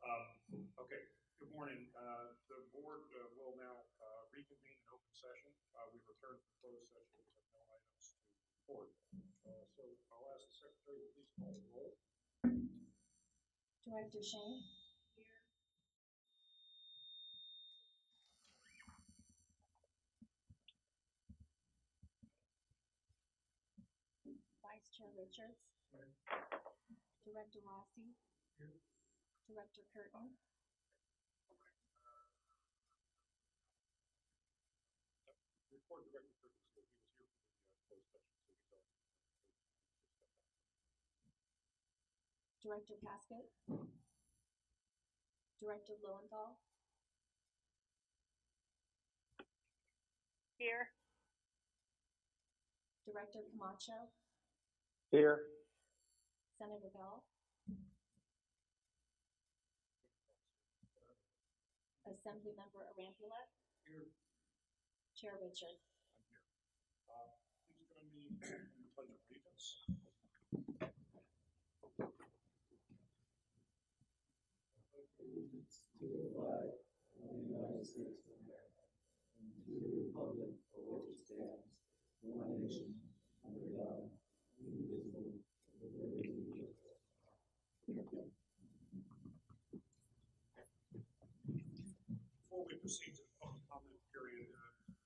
Okay, good morning. The board will now reconvene in open session. We return from closed session with no items to report. So I'll ask the secretary to please call the roll. Director Shane? Here. Vice Chair Richards? Here. Director Rossi? Here. Director Curtin? Report Director Curtis. He was here for the closed session, so he's already Director Casket? Director Lowenthal? Here. Director Camacho? Here. Senator Bell? Assembly Member Arampula? Here. Chair Richard? I'm here. Please join me in the Pledge of Allegiance. Allegiance to the flag of the United States of America and to the republic for which it stands, one nation, under God, indivisible, with liberty and justice. Before we proceed to the public comment period,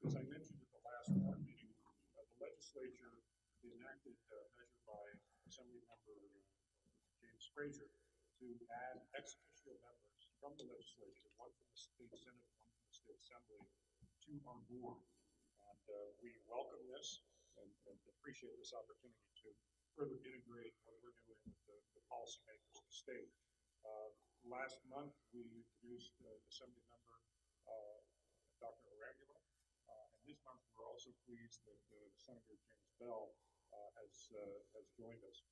as I mentioned at the last board meeting, the legislature enacted a measure by Assembly Member James Frazier to add ex officio members from the legislature, one from the state senate, one from the state assembly, to our board. And we welcome this and appreciate this opportunity to further integrate what we're doing with the policymakers of the state. Last month, we introduced Assembly Member Dr. Arambula, and this month we're also pleased that Senator James Bell has joined us.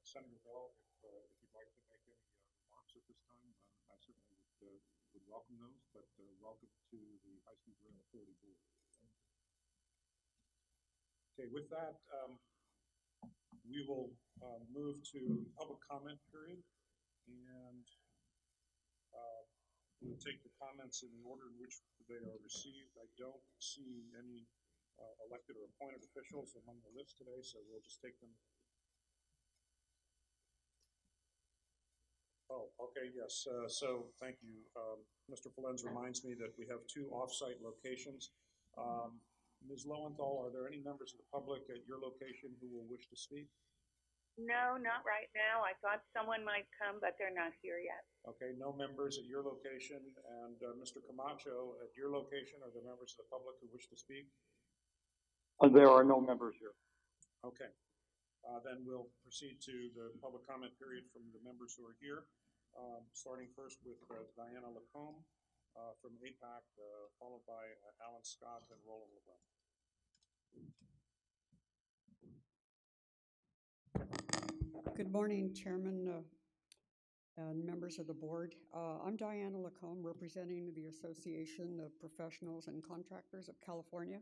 Senator Bell, if you'd like to make any remarks at this time, I certainly would welcome those, but welcome to the High Speed Rail Authority Board. Okay, with that, we will move to public comment period, and we'll take the comments in the order in which they are received. I don't see any elected or appointed officials among the list today, so we'll just take them. Oh, okay, yes. So thank you. Mr. Flens reminds me that we have two off-site locations. Ms. Lowenthal, are there any members of the public at your location who will wish to speak? No, not right now. I thought someone might come, but they're not here yet. Okay, no members at your location. And Mr. Camacho, at your location, are there members of the public who wish to speak? There are no members here. Okay. Then we'll proceed to the public comment period from the members who are here, starting first with Diana Lacombe from APAC, followed by Alan Scott and Roland LeBron. Good morning, Chairman and members of the board. I'm Diana Lacombe, representing the Association of Professionals and Contractors of California.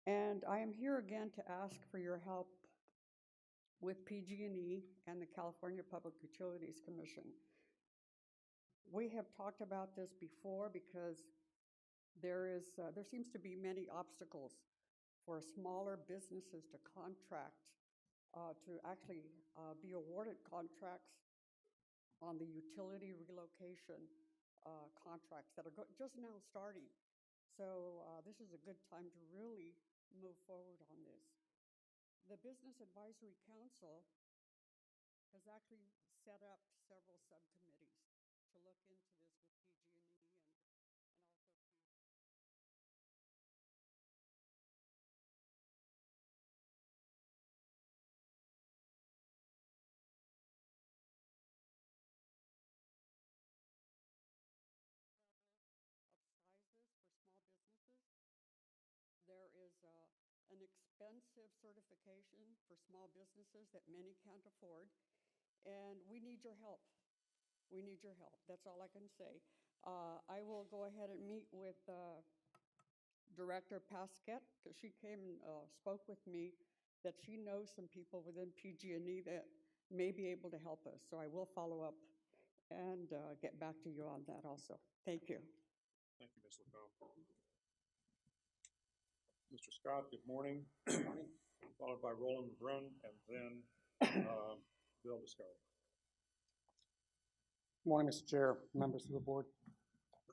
And I am here again to ask for your help with PG&E and the California Public Utilities Commission. We have talked about this before because there seems to be many obstacles for smaller businesses to contract, to actually be awarded contracts on the utility relocation contracts that are just now starting. So this is a good time to really move forward on this. The Business Advisory Council has actually set up several subcommittees to look into this with PG&E and also there is an expensive certification for small businesses that many can't afford, and we need your help. We need your help. That's all I can say. I will go ahead and meet with Director Pasquette, because she came and spoke with me that she knows some people within PG&E that may be able to help us. So I will follow up and get back to you on that also. Thank you. Thank you, Ms. Lacombe. Mr. Scott, good morning. Followed by Roland Brun and then Bill Discovery. Good morning, Mr. Chair, members of the board.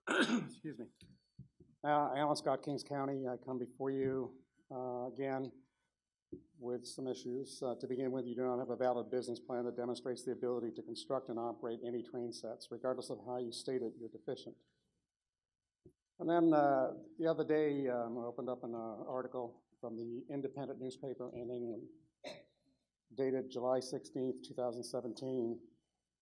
Excuse me. Alan Scott, Kings County. I come before you again with some issues. To begin with, you do not have a valid business plan that demonstrates the ability to construct and operate any train sets. Regardless of how you state it, you're deficient. And then the other day, I opened up an article from the Independent newspaper in England, dated July 16th, 2017,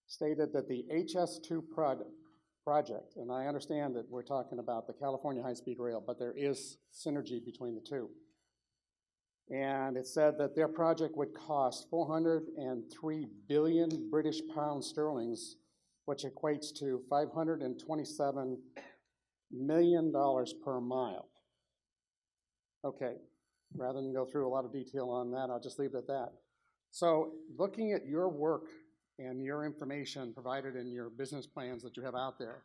stated that the HS2 project, and I understand that we're talking about the California high-speed rail, but there is synergy between the two. And it said that their project would cost 403 billion British pounds sterling, which equates to $527 million per mile. Okay, rather than go through a lot of detail on that, I'll just leave it at that. So looking at your work and your information provided in your business plans that you have out there,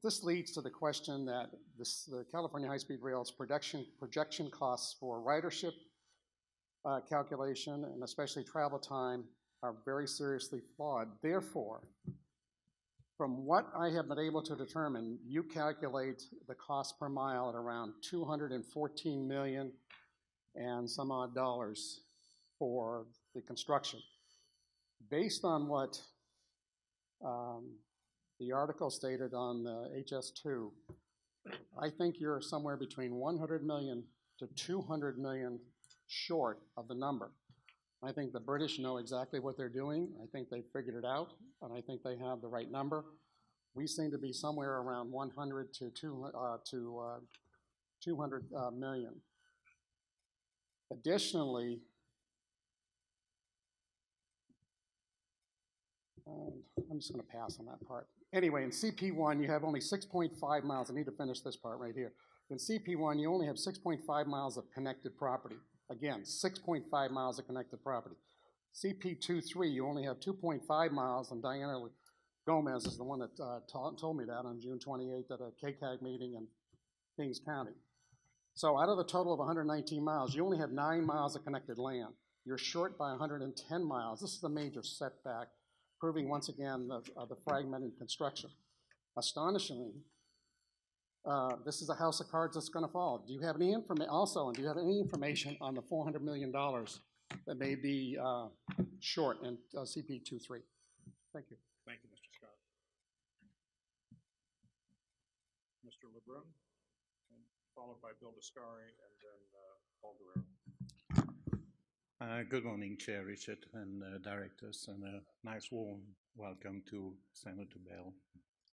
this leads to the question that the California high-speed rail's projection costs for ridership calculation and especially travel time are very seriously flawed. Therefore, from what I have been able to determine, you calculate the cost per mile at around $214 million and some odd dollars for the construction. Based on what the article stated on the HS2, I think you're somewhere between 100 million to 200 million short of the number. I think the British know exactly what they're doing. I think they figured it out, and I think they have the right number. We seem to be somewhere around 100 to 200 million. Additionally, I'm just going to pass on that part. Anyway, in CP1, you have only 6.5 miles. I need to finish this part right here. In CP1, you only have 6.5 miles of connected property. Again, 6.5 miles of connected property. CP23, you only have 2.5 miles, and Diana Gomez is the one that told me that on June 28th at a KCAG meeting in Kings County. So out of the total of 119 miles, you only have 9 miles of connected land. You're short by 110 miles. This is a major setback, proving once again the fragmented construction. Astonishingly, this is a house of cards that's going to fall. Do you have any information? Also, do you have any information on the $400 million that may be short in CP23? Thank you. Thank you, Mr. Scott. Mr. LeBrun, and followed by Bill Discovery and then Paul Guerrero. Good morning, Chair Richard and directors, and a nice warm welcome to Senator Bell.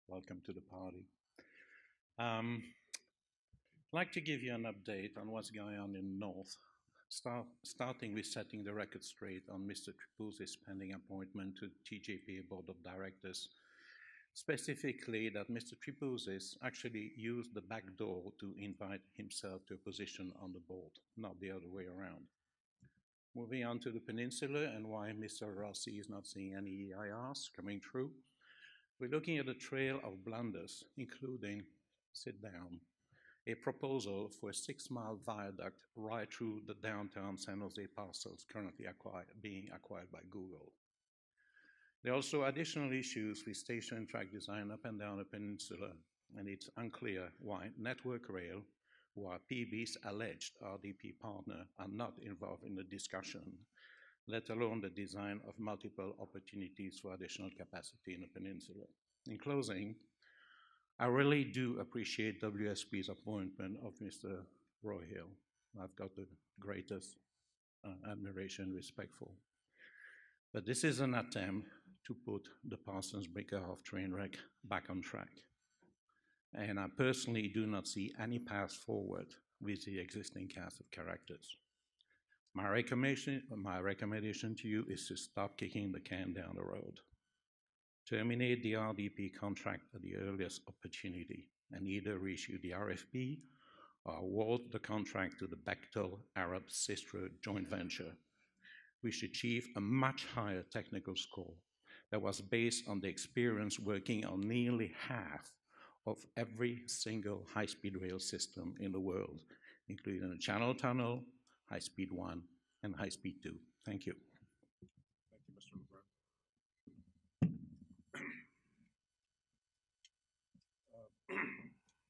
Welcome to the party. I'd like to give you an update on what's going on in the North, starting with setting the record straight on Mr. Tripuzzi's pending appointment to TJPA Board of Directors, specifically that Mr. Tripuzzi actually used the back door to invite himself to a position on the board, not the other way around. Moving on to the peninsula and why Mr. Rossi is not seeing any EIRs coming through. We're looking at a trail of blunders, including, sit down, a proposal for a 6-mile viaduct right through the downtown San Jose parcels currently being acquired by Google. There are also additional issues with station and track design up and down the peninsula, and it's unclear why Network Rail, who are PB's alleged RDP partner, are not involved in the discussion, let alone the design of multiple opportunities for additional capacity in the peninsula. In closing, I really do appreciate WSP's appointment of Mr. Royhill. I've got the greatest admiration and respect for. But this is an attempt to put the Parsons Brinckerhoff train wreck back on track. And I personally do not see any path forward with the existing cast of characters. My recommendation to you is to stop kicking the can down the road. Terminate the RDP contract at the earliest opportunity and either reissue the RFP or award the contract to the Bechtel Arab Sistra joint venture, which achieve a much higher technical score, that was based on the experience working on nearly half of every single high-speed rail system in the world, including the Channel Tunnel, High-Speed 1, and High-Speed 2. Thank you. Thank you, Mr. LeBrun.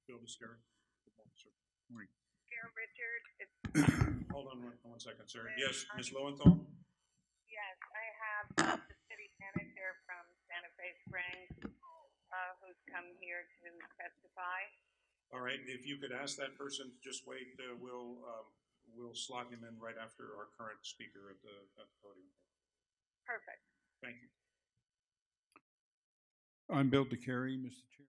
Bill Descari. Good morning, sir. Morning. Chair Richard, it's, Hold on one second, sir. Yes, Ms. Lowenthal? yes, I have the city manager from Santa Fe Springs, who's come here to testify. All right, if you could ask that person to just wait, we'll slot him in right after our current speaker at the podium. Perfect. Thank you. I'm Bill DeCary, Mr. Chair.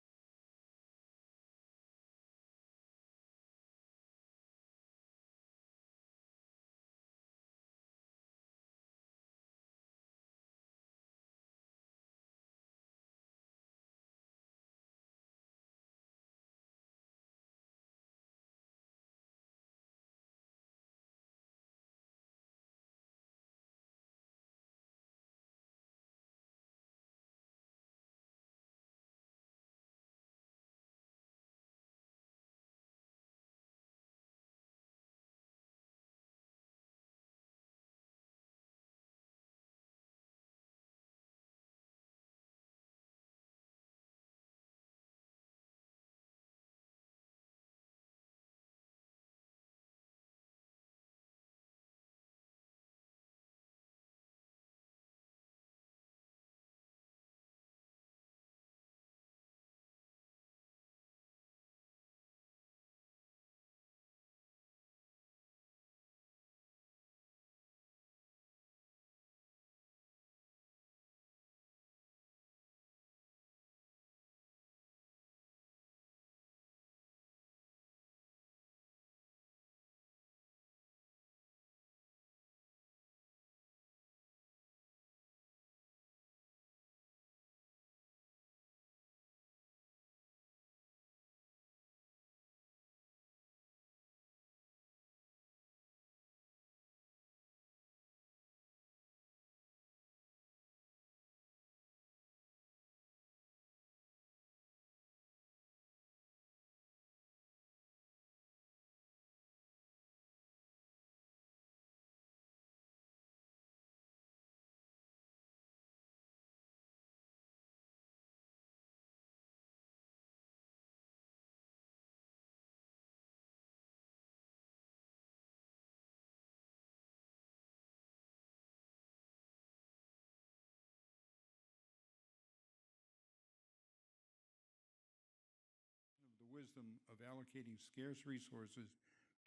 The wisdom of allocating scarce resources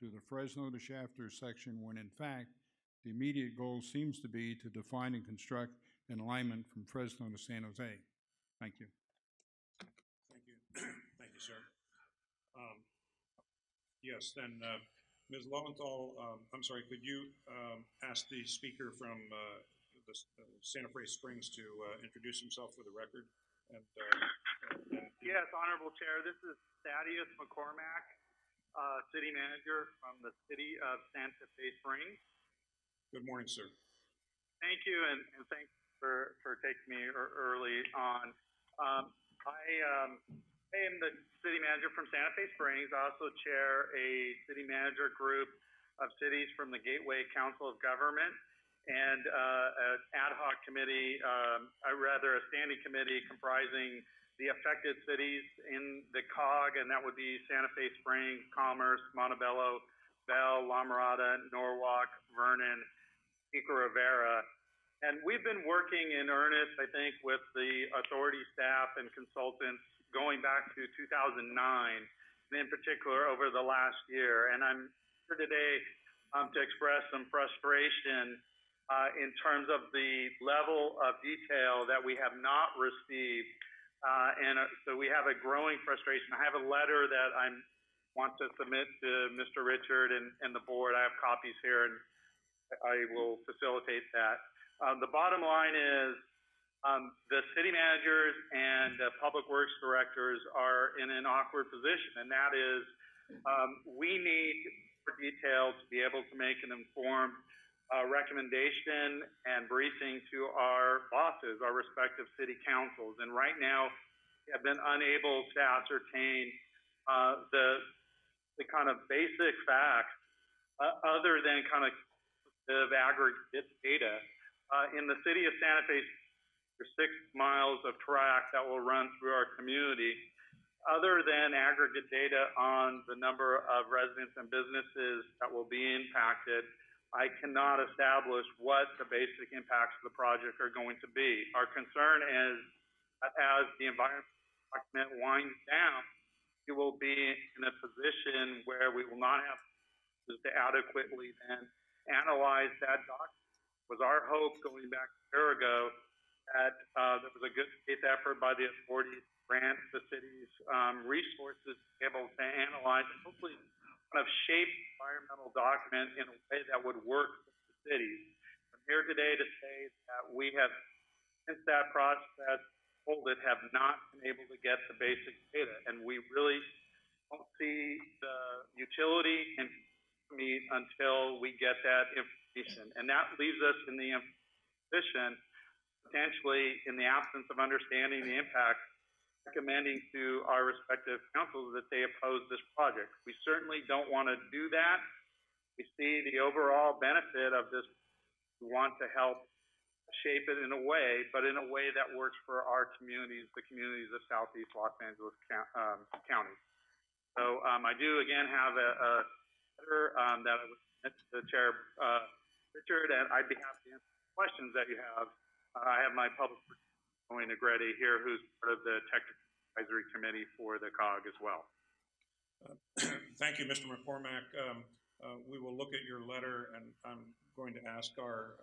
to the Fresno to Shafter section when in fact the immediate goal seems to be to define and construct an alignment from Fresno to San Jose. Thank you. Thank you. Thank you, sir. Yes, then, Ms. Lowenthal, I'm sorry, could you ask the speaker from the Santa Fe Springs to introduce himself for the record? And Yes, Honorable Chair, this is Thaddeus McCormack, City Manager from the City of Santa Fe Springs. good morning, sir. Thank you, and thanks for taking me early on. I am the City Manager from Santa Fe Springs. I also chair a City Manager group of cities from the Gateway Council of Government and an ad hoc committee, a standing committee comprising the affected cities in the COG, and that would be Santa Fe Springs, Commerce, Montebello, Bell, La Mirada, Norwalk, Vernon, Pico Rivera. And we've been working in earnest, I think, with the authority staff and consultants going back to 2009, and in particular over the last year. And I'm here today to express some frustration in terms of the level of detail that we have not received. So we have a growing frustration. I have a letter that I want to submit to Mr. Richard and the board. I have copies here, and I will facilitate that. The bottom line is the city managers and public works directors are in an awkward position, and that is we need more detail to be able to make an informed recommendation and briefing to our bosses, our respective city councils. And right now, we have been unable to ascertain the kind of basic facts other than kind of aggregate data. In the city of Santa Fe, there's 6 miles of track that will run through our community. Other than aggregate data on the number of residents and businesses that will be impacted, I cannot establish what the basic impacts of the project are going to be. Our concern is that as the environment document winds down, we will be in a position where we will not have to adequately then analyze that document. It was our hope going back a year ago that there was a good faith effort by the authorities to grant the city's resources to be able to analyze and hopefully kind of shape the environmental document in a way that would work for the cities. I'm here today to say that we have, since that process unfolded, have not been able to get the basic data, and we really don't see the utility in meet until we get that information. And that leaves us in the position, potentially in the absence of understanding the impact, recommending to our respective councils that they oppose this project. We certainly don't want to do that. We see the overall benefit of this. We want to help shape it in a way, but in a way that works for our communities, the communities of Southeast Los Angeles County. So I do again have a letter that I would submit to the Chair Richard, and I'd be happy to answer questions that you have. I have my public Tony Negrete here, who's part of the Technical Advisory Committee for the COG as well. Thank you, Mr. McCormack. We will look at your letter, and I'm going to ask our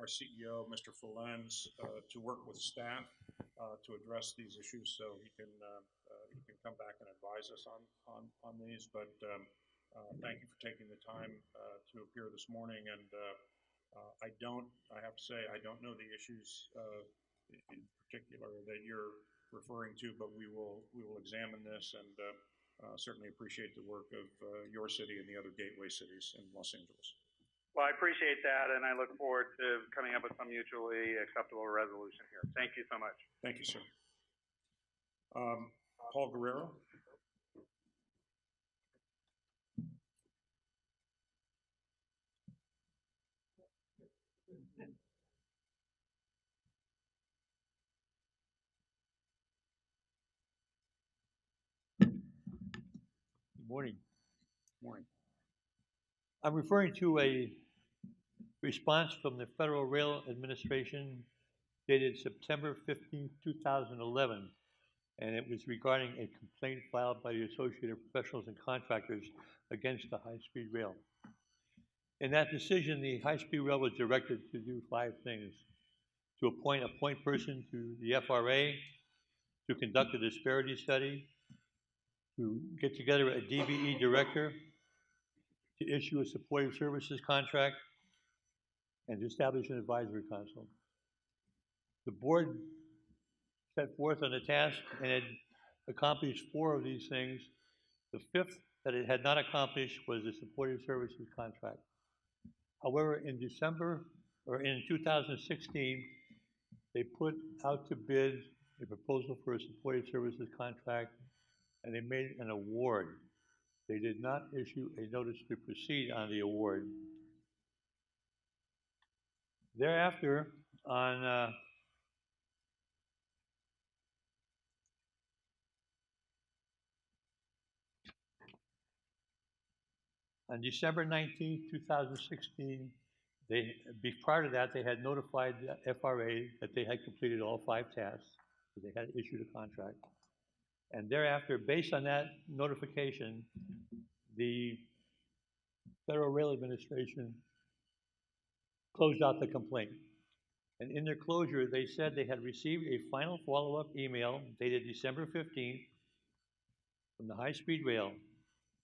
CEO, Mr. Fulens, to work with staff to address these issues, so he can come back and advise us on these. But thank you for taking the time to appear this morning. And I have to say, I don't know the issues in particular that you're referring to, but we will examine this and certainly appreciate the work of your city and the other gateway cities in Los Angeles. Well, I appreciate that, and I look forward to coming up with some mutually acceptable resolution here. Thank you so much. Thank you, sir. Paul Guerrero. Good morning. Morning. I'm referring to a response from the Federal Rail Administration dated September 15, 2011, and it was regarding a complaint filed by the Associated Professionals and Contractors against the high-speed rail. In that decision, the high-speed rail was directed to do 5 things: to appoint a point person to the FRA, to conduct a disparity study, to get together a DBE director, to issue a supportive services contract, and to establish an advisory council. The board set forth on the task and had accomplished 4 of these things. The 5th that it had not accomplished was the supportive services contract. However, in 2016, they put out to bid a proposal for a supportive services contract, and they made an award. They did not issue a notice to proceed on the award. Thereafter, on December 19, 2016, prior to that, they had notified the FRA that they had completed all 5 tasks, so they had issued a contract. And thereafter, based on that notification, the Federal Rail Administration closed out the complaint. And in their closure, they said they had received a final follow-up email dated December 15th from the high-speed rail.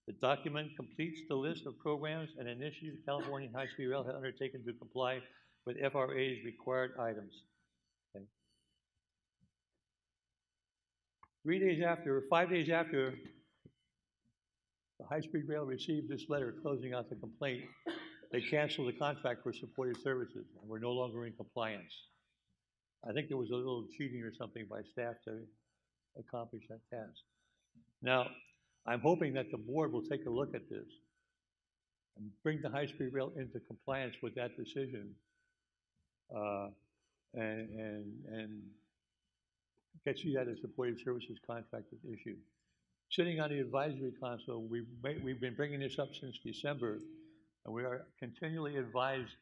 The document completes the list of programs and initiatives California High-Speed Rail had undertaken to comply with FRA's required items. Okay. 5 days after the high-speed rail received this letter closing out the complaint, they canceled the contract for supportive services, and we're no longer in compliance. I think there was a little cheating or something by staff to accomplish that task. Now, I'm hoping that the board will take a look at this and bring the high-speed rail into compliance with that decision, and get you that as supportive services contract is issued. Sitting on the advisory council, we've been bringing this up since December, and we are continually advised.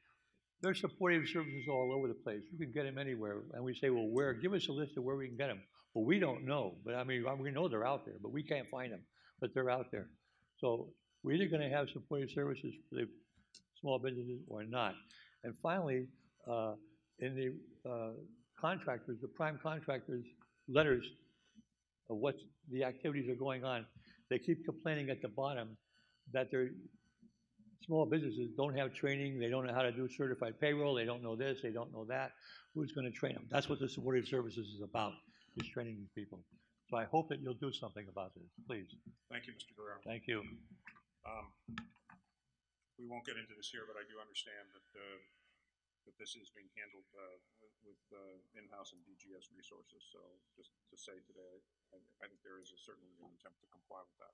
There's supportive services all over the place. You can get them anywhere. And we say, well, where? Give us a list of where we can get them. Well, we don't know. But I mean, we know they're out there, but we can't find them. But they're out there. So we're either going to have supportive services for the small businesses or not. And finally, in the contractors, the prime contractors' letters of what the activities are going on, they keep complaining at the bottom that their small businesses don't have training, they don't know how to do certified payroll, they don't know this, they don't know that. Who's going to train them? That's what the supportive services is about, is training these people. So I hope that you'll do something about this, please. Thank you, Mr. Guerrero. Thank you. We won't get into this here, but I do understand that that this is being handled with in-house and DGS resources. So just to say today, I think there is certainly an attempt to comply with that.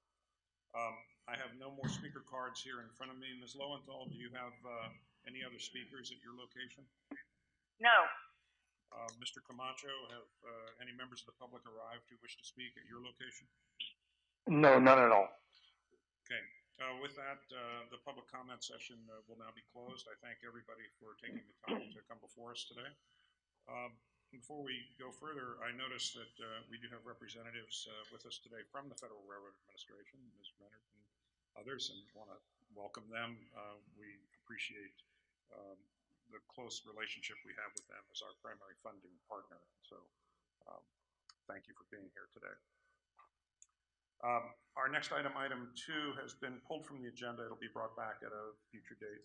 I have no more speaker cards here in front of me. Ms. Lowenthal, do you have any other speakers at your location? No. Mr. Camacho, have any members of the public arrived who wish to speak at your location? No, none at all. Okay. With that, the public comment session will now be closed. I thank everybody for taking the time to come before us today. Before we go further, I notice that we do have representatives with us today from the Federal Railroad Administration, Ms. Renner and others, and want to welcome them. We appreciate the close relationship we have with them as our primary funding partner. So thank you for being here today. Our next item, item 2, has been pulled from the agenda. It'll be brought back at a future date.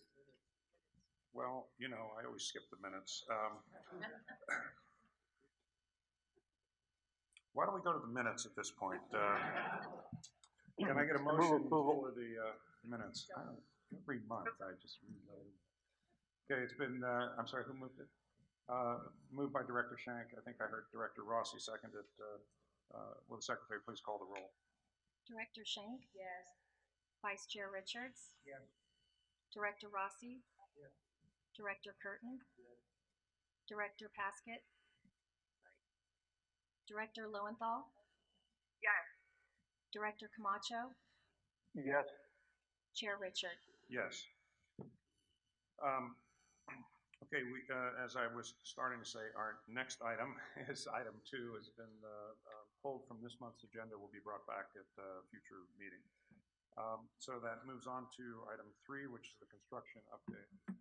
Well, you know, I always skip the minutes. Why don't we go to the minutes at this point? Can I get a motion for the minutes? Every month I just reload. Okay, it's been, I'm sorry, who moved it? Moved by Director Shank. I think I heard Director Rossi seconded. Will the Secretary please call the roll? Director Schenk? Yes. Vice Chair Richards? Yes. Director Rossi? Yes. Director Curtin? Director Paskett? Director Lowenthal? Yes. Director Camacho? Yes. Chair Richard? Yes. Okay, as I was starting to say, our next item is item 2 has been pulled from this month's agenda, will be brought back at a future meeting. So that moves on to item 3, which is the construction update.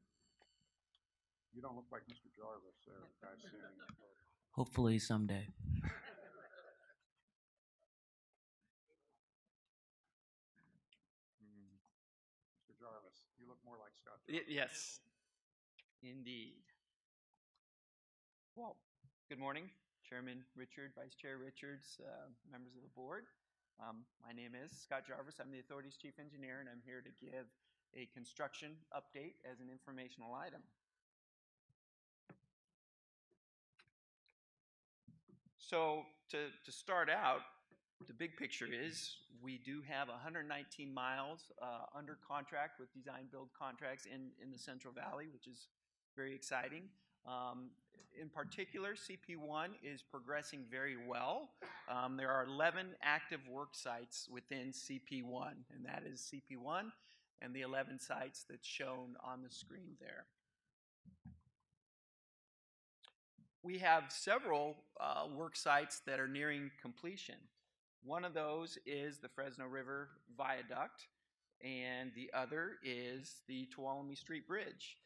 You don't look like Mr. Jarvis there, guys. Hopefully someday. Mr. Jarvis, you look more like Scott. Yes, indeed. Well, good morning, Chairman Richard, Vice Chair Richards, members of the board. My name is Scott Jarvis. I'm the authority's chief engineer, and I'm here to give a construction update as an informational item. So to start out, the big picture is we do have 119 miles under contract with design build contracts in the Central Valley, which is very exciting. In particular, CP1 is progressing very well. There are 11 active work sites within CP1, and that is CP1 and the 11 sites that's shown on the screen there. We have several work sites that are nearing completion. One of those is the Fresno River Viaduct, and the other is the Tuolumne Street Bridge.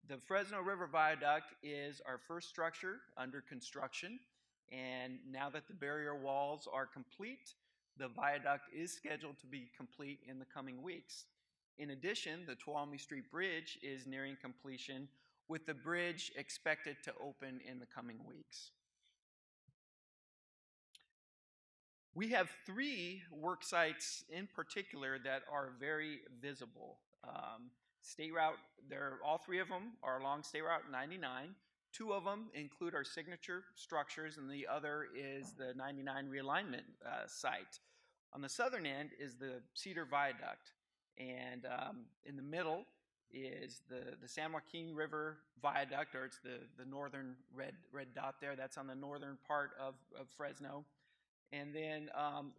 The Fresno River Viaduct is our first structure under construction, and now that the barrier walls are complete, the viaduct is scheduled to be complete in the coming weeks. In addition, the Tuolumne Street Bridge is nearing completion, with the bridge expected to open in the coming weeks. We have 3 work sites in particular that are very visible. State Route, all three of them are along State Route 99. Two of them include our signature structures, and the other is the 99 realignment site. On the southern end is the Cedar Viaduct, and in the middle is the San Joaquin River Viaduct, or it's the northern red dot there. That's on the northern part of Fresno. And then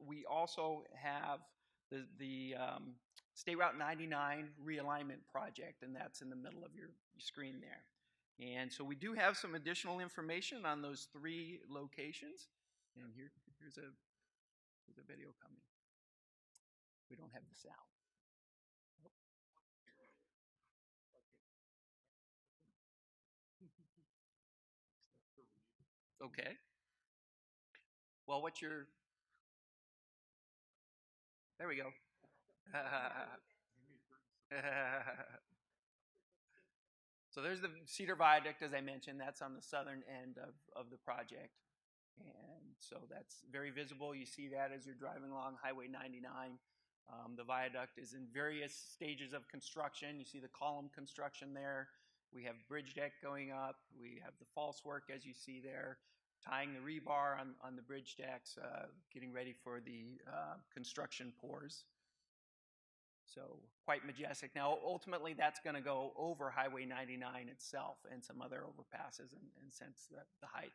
we also have the State Route 99 realignment project, and that's in the middle of your screen there. And so we do have some additional information on those three locations. And here's a video coming. We don't have the sound. Okay. Well, there we go. So there's the Cedar Viaduct, as I mentioned. That's on the southern end of the project. And so that's very visible. You see that as you're driving along Highway 99. The viaduct is in various stages of construction. You see the column construction there. We have bridge deck going up. We have the false work, as you see there, tying the rebar on the bridge decks, getting ready for the construction pours. So quite majestic. Now, ultimately, that's going to go over Highway 99 itself and some other overpasses and sense the height.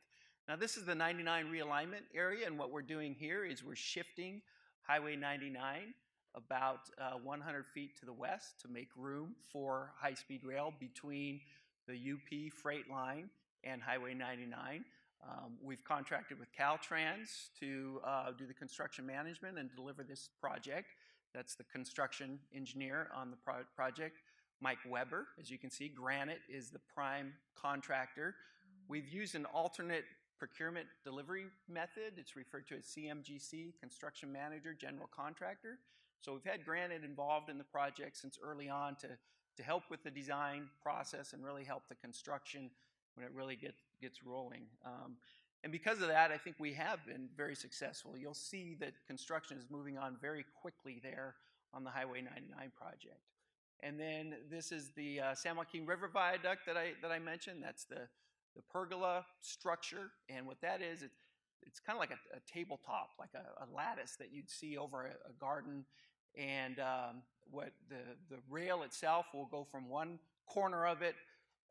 Now, this is the 99 realignment area, and what we're doing here is we're shifting Highway 99 about 100 feet to the west to make room for high-speed rail between the UP freight line and Highway 99. We've contracted with Caltrans to do the construction management and deliver this project. That's the construction engineer on the project, Mike Weber. As you can see, Granite is the prime contractor. We've used an alternate procurement delivery method. It's referred to as CMGC, Construction Manager, General Contractor. So we've had Granite involved in the project since early on to help with the design process and really help the construction when it really gets rolling. And because of that, I think we have been very successful. You'll see that construction is moving on very quickly there on the Highway 99 project. And then this is the San Joaquin River Viaduct that I mentioned. That's the pergola structure. And what that is, it's kind of like a tabletop, like a lattice that you'd see over a garden. And what the rail itself will go from one corner of it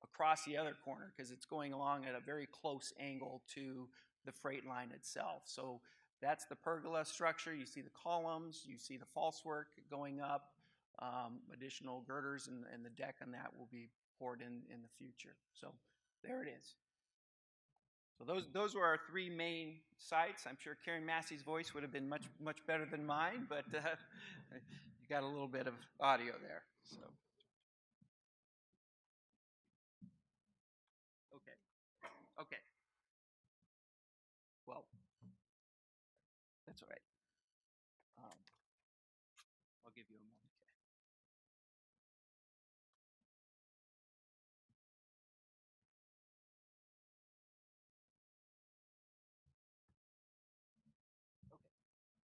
across the other corner because it's going along at a very close angle to the freight line itself. So that's the pergola structure. You see the columns, you see the false work going up, additional girders, and the deck on that will be poured in the future. So there it is. So those were our three main sites. I'm sure Karen Massey's voice would have been much better than mine, but you got a little bit of audio there. So. Okay. Well, that's all right. I'll give you a moment. Okay.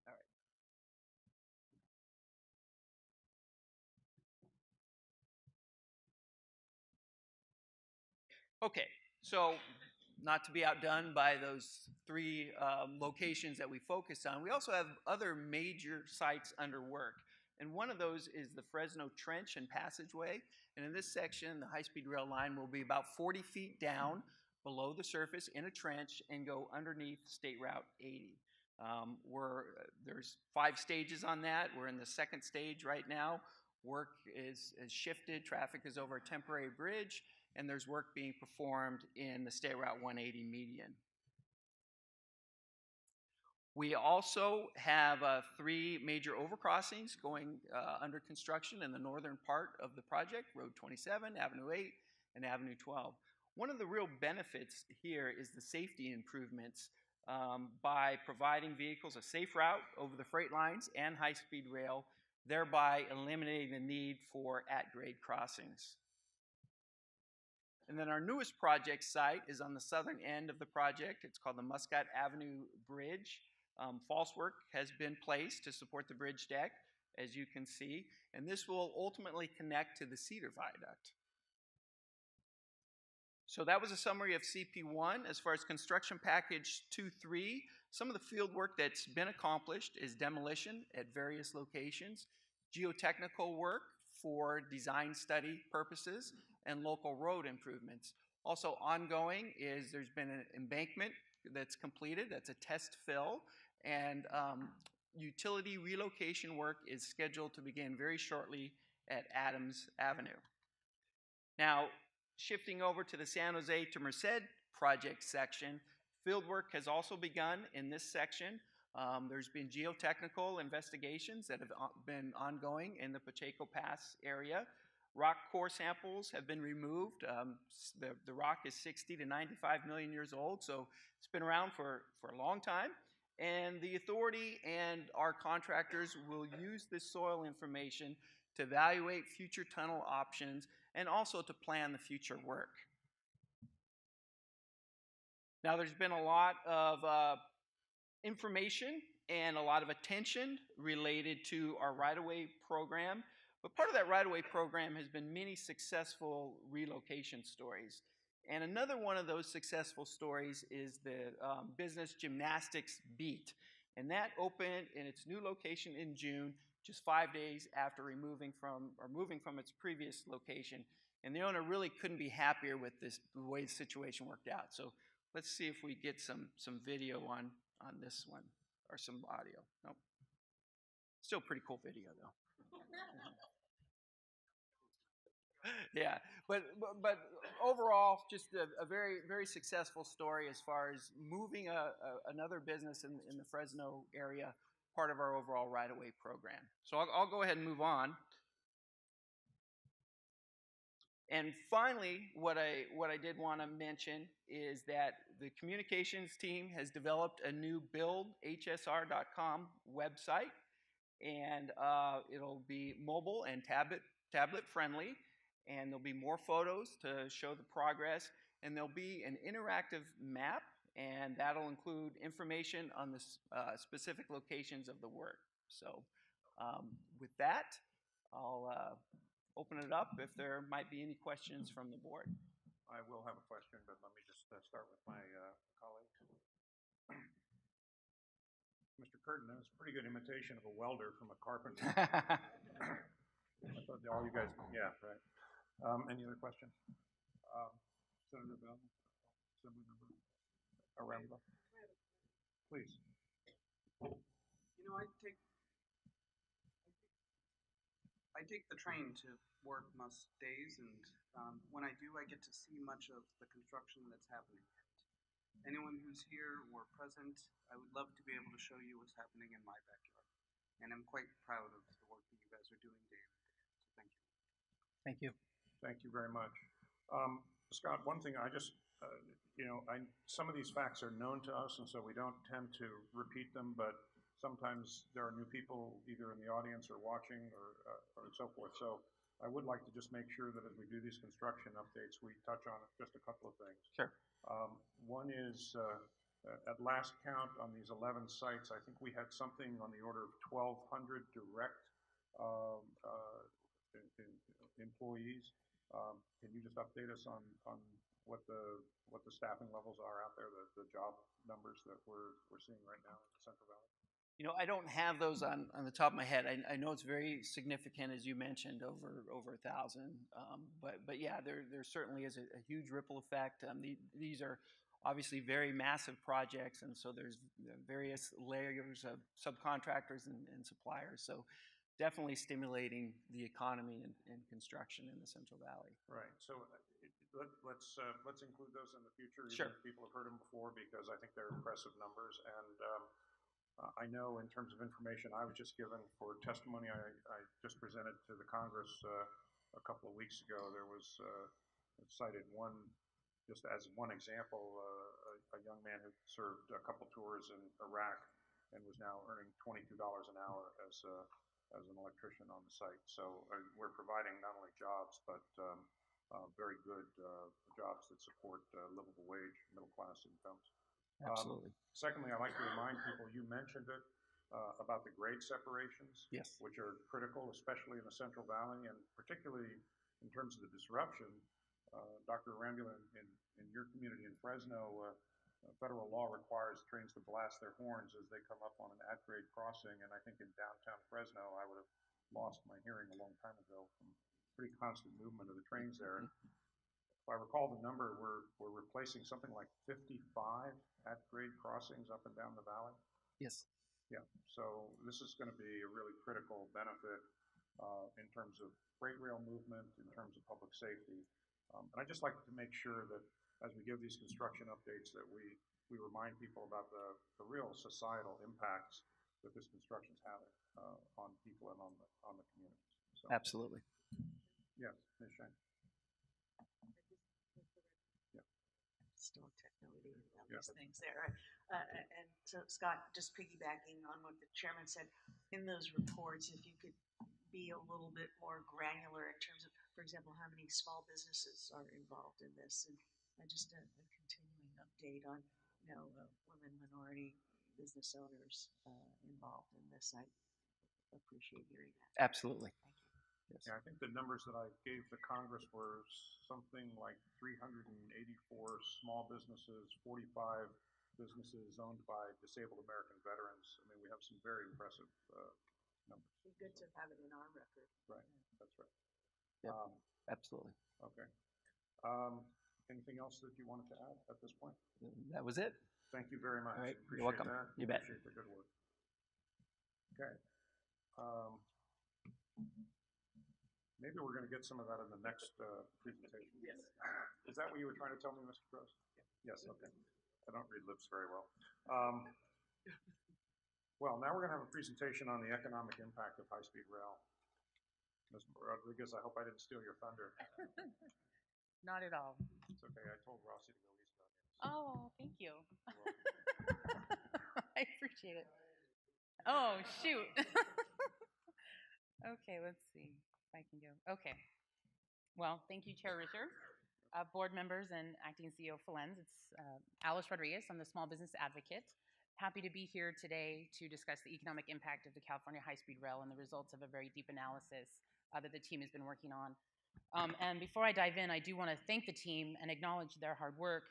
All right. Okay. So, not to be outdone by those three locations that we focused on, we also have other major sites under work. And one of those is the Fresno Trench and Passageway. And in this section, the high-speed rail line will be about 40 feet down below the surface in a trench and go underneath State Route 80. There's 5 stages on that. We're in the second stage right now. Work is shifted. Traffic is over a temporary bridge, and there's work being performed in the State Route 180 median. We also have 3 major overcrossings going under construction in the northern part of the project, Road 27, Avenue 8, and Avenue 12. One of the real benefits here is the safety improvements by providing vehicles a safe route over the freight lines and high-speed rail, thereby eliminating the need for at-grade crossings. And then our newest project site is on the southern end of the project. It's called the Muscat Avenue Bridge. False work has been placed to support the bridge deck. as you can see, and this will ultimately connect to the Cedar Viaduct. So that was a summary of CP1. As far as construction package 2-3, some of the field work that's been accomplished is demolition at various locations, geotechnical work for design study purposes, and local road improvements. Also ongoing is there's been an embankment that's completed, that's a test fill, and utility relocation work is scheduled to begin very shortly at Adams Avenue. Now, shifting over to the San Jose to Merced project section, field work has also begun in this section. There's been geotechnical investigations that have been ongoing in the Pacheco Pass area. Rock core samples have been removed. The rock is 60 to 95 million years old, so it's been around for a long time. And the authority and our contractors will use this soil information to evaluate future tunnel options and also to plan the future work. Now, there's been a lot of information and a lot of attention related to our right-of-way program, but part of that right-of-way program has been many successful relocation stories. And another one of those successful stories is the Business Gymnastics Beat. And that opened in its new location in June, just 5 days after moving from its previous location. And the owner really couldn't be happier with the way the situation worked out. So let's see if we get some video on this one, or some audio. Nope. Still pretty cool video though. Yeah, but overall, just a very, very successful story as far as moving another business in the Fresno area, part of our overall right-of-way program. So I'll go ahead and move on. And finally, what I did want to mention is that the communications team has developed a new buildhsr.com website, and it'll be mobile and tablet friendly, and there'll be more photos to show the progress, and there'll be an interactive map, and that'll include information on the specific locations of the work. So with that, I'll open it up if there might be any questions from the board. I will have a question, but let me just start with my colleagues. Mr. Curtin, that was a pretty good imitation of a welder from a carpenter. I thought all you guys, yeah, right. Any other questions? Senator Bell, Assemblymember Aremba, please. You know, I take the train to work most days, and when I do, I get to see much of the construction that's happening. And anyone who's here or present, I would love to be able to show you what's happening in my backyard. And I'm quite proud of the work that you guys are doing day in and day out. So thank you. Thank you. Thank you very much. Scott, one thing I just, some of these facts are known to us, and so we don't tend to repeat them, but sometimes there are new people either in the audience or watching or so forth. So I would like to just make sure that as we do these construction updates, we touch on just a couple of things. Sure. One is, at last count on these 11 sites, I think we had something on the order of 1,200 direct employees. Can you just update us on what the staffing levels are out there, the job numbers that we're seeing right now in the Central Valley? You know, I don't have those on the top of my head. I know it's very significant, as you mentioned, over 1,000. But yeah, there certainly is a huge ripple effect. These are obviously very massive projects, and so there's various layers of subcontractors and suppliers. So definitely stimulating the economy and construction in the Central Valley. Right. So let's include those in the future. Sure. Even if people have heard them before, because I think they're impressive numbers. And I know in terms of information I was just given for testimony I just presented to the Congress a couple of weeks ago, there was cited one, just as one example, a young man who served a couple tours in Iraq and was now earning $22 an hour as an electrician on the site. So we're providing not only jobs, but very good jobs that support livable wage, middle class incomes. Absolutely. Secondly, I'd like to remind people, you mentioned it, about the grade separations. Yes. Which are critical, especially in the Central Valley, and particularly in terms of the disruption. Dr. Rambula, in your community in Fresno, federal law requires trains to blast their horns as they come up on an at-grade crossing, and I think in downtown Fresno, I would have lost my hearing a long time ago from pretty constant movement of the trains there. If I recall the number, we're replacing something like 55 at-grade crossings up and down the valley. Yes. Yeah, so this is going to be a really critical benefit in terms of freight rail movement, in terms of public safety. And I'd just like to make sure that as we give these construction updates that we remind people about the real societal impacts that this construction is having on people and on the communities. So, Absolutely. yes, Ms. Shane. Yeah. Still technology and Yeah. these things there. And so, Scott, just piggybacking on what the chairman said, in those reports, if you could be a little bit more granular in terms of, for example, how many small businesses are involved in this, and just a continuing update on, women, minority business owners involved in this. I appreciate hearing that. Absolutely. Thank you. Yes. Yeah, I think the numbers that I gave to Congress were something like 384 small businesses, 45 businesses owned by disabled American veterans. I mean, we have some very impressive numbers. It'd be good to have it in our record. Right, that's right. Yep. Absolutely. Okay. Anything else that you wanted to add at this point? That was it. Thank you very much. All right. Appreciate You're welcome. that. You bet. Appreciate the good work. Okay. Maybe we're going to get some of that in the next presentation. Yes. Is that what you were trying to tell me, Mr. Gross? Yes, okay. I don't read lips very well. Well, now we're going to have a presentation on the economic impact of high-speed rail. Ms. Rodriguez, I hope I didn't steal your thunder. Not at all. It's okay. I told Rossi to go east on you. Oh, thank you. I appreciate it. Oh, shoot. Okay, let's see if I can go. Okay. Well, thank you, Chair Richard, board members, and Acting CEO Falens. It's Alice Rodriguez. I'm the Small Business Advocate. Happy to be here today to discuss the economic impact of the California high-speed rail and the results of a very deep analysis that the team has been working on. And before I dive in, I do want to thank the team and acknowledge their hard work.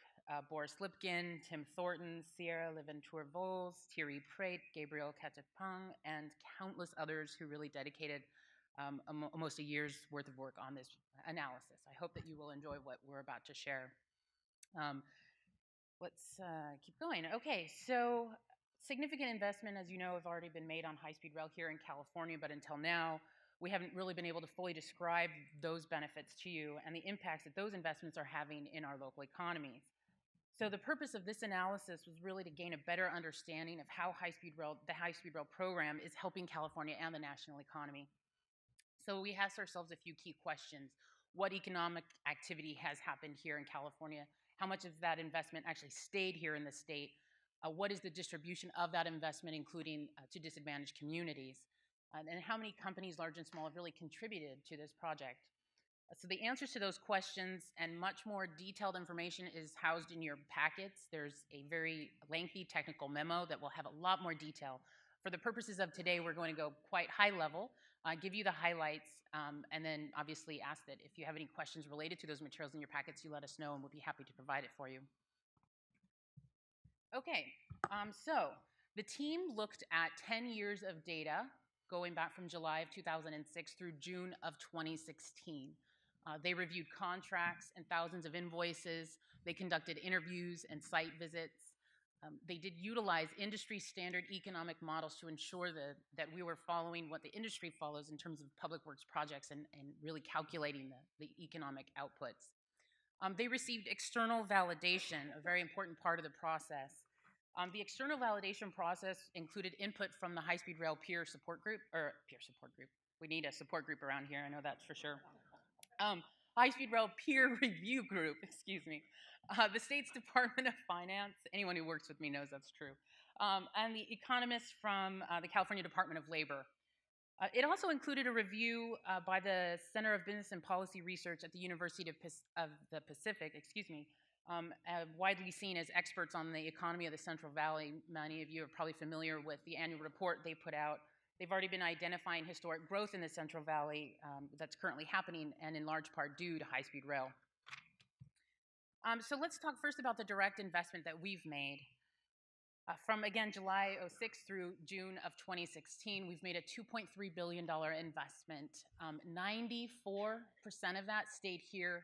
Boris Lipkin, Tim Thornton, Sierra Leventur-Vols, Thierry Prate, Gabriel Catapang, and countless others who really dedicated almost a year's worth of work on this analysis. I hope that you will enjoy what we're about to share. Let's keep going. Okay, so significant investment, as you know, have already been made on high-speed rail here in California, but until now, we haven't really been able to fully describe those benefits to you and the impacts that those investments are having in our local economies. So the purpose of this analysis was really to gain a better understanding of how the high-speed rail program is helping California and the national economy. So we asked ourselves a few key questions. What economic activity has happened here in California? How much of that investment actually stayed here in the state? What is the distribution of that investment, including to disadvantaged communities? And how many companies, large and small, have really contributed to this project? So the answers to those questions and much more detailed information is housed in your packets. There's a very lengthy technical memo that will have a lot more detail. For the purposes of today, we're going to go quite high level, give you the highlights, and then obviously ask that if you have any questions related to those materials in your packets, you let us know and we'll be happy to provide it for you. Okay, so the team looked at 10 years of data going back from July of 2006 through June of 2016. They reviewed contracts and thousands of invoices. They conducted interviews and site visits. They did utilize industry standard economic models to ensure that we were following what the industry follows in terms of public works projects and really calculating the economic outputs. They received external validation, a very important part of the process. The external validation process included input from the high-speed rail peer support group. We need a support group around here, I know that's for sure. High-speed rail peer review group, excuse me. The state's Department of Finance, anyone who works with me knows that's true, and the economists from the California Department of Labor. It also included a review by the Center of Business and Policy Research at the University of the Pacific, widely seen as experts on the economy of the Central Valley. Many of you are probably familiar with the annual report they put out. They've already been identifying historic growth in the Central Valley that's currently happening, and in large part due to high-speed rail. So let's talk first about the direct investment that we've made. From, again, July 06 through June of 2016, we've made a $2.3 billion investment. 94% of that stayed here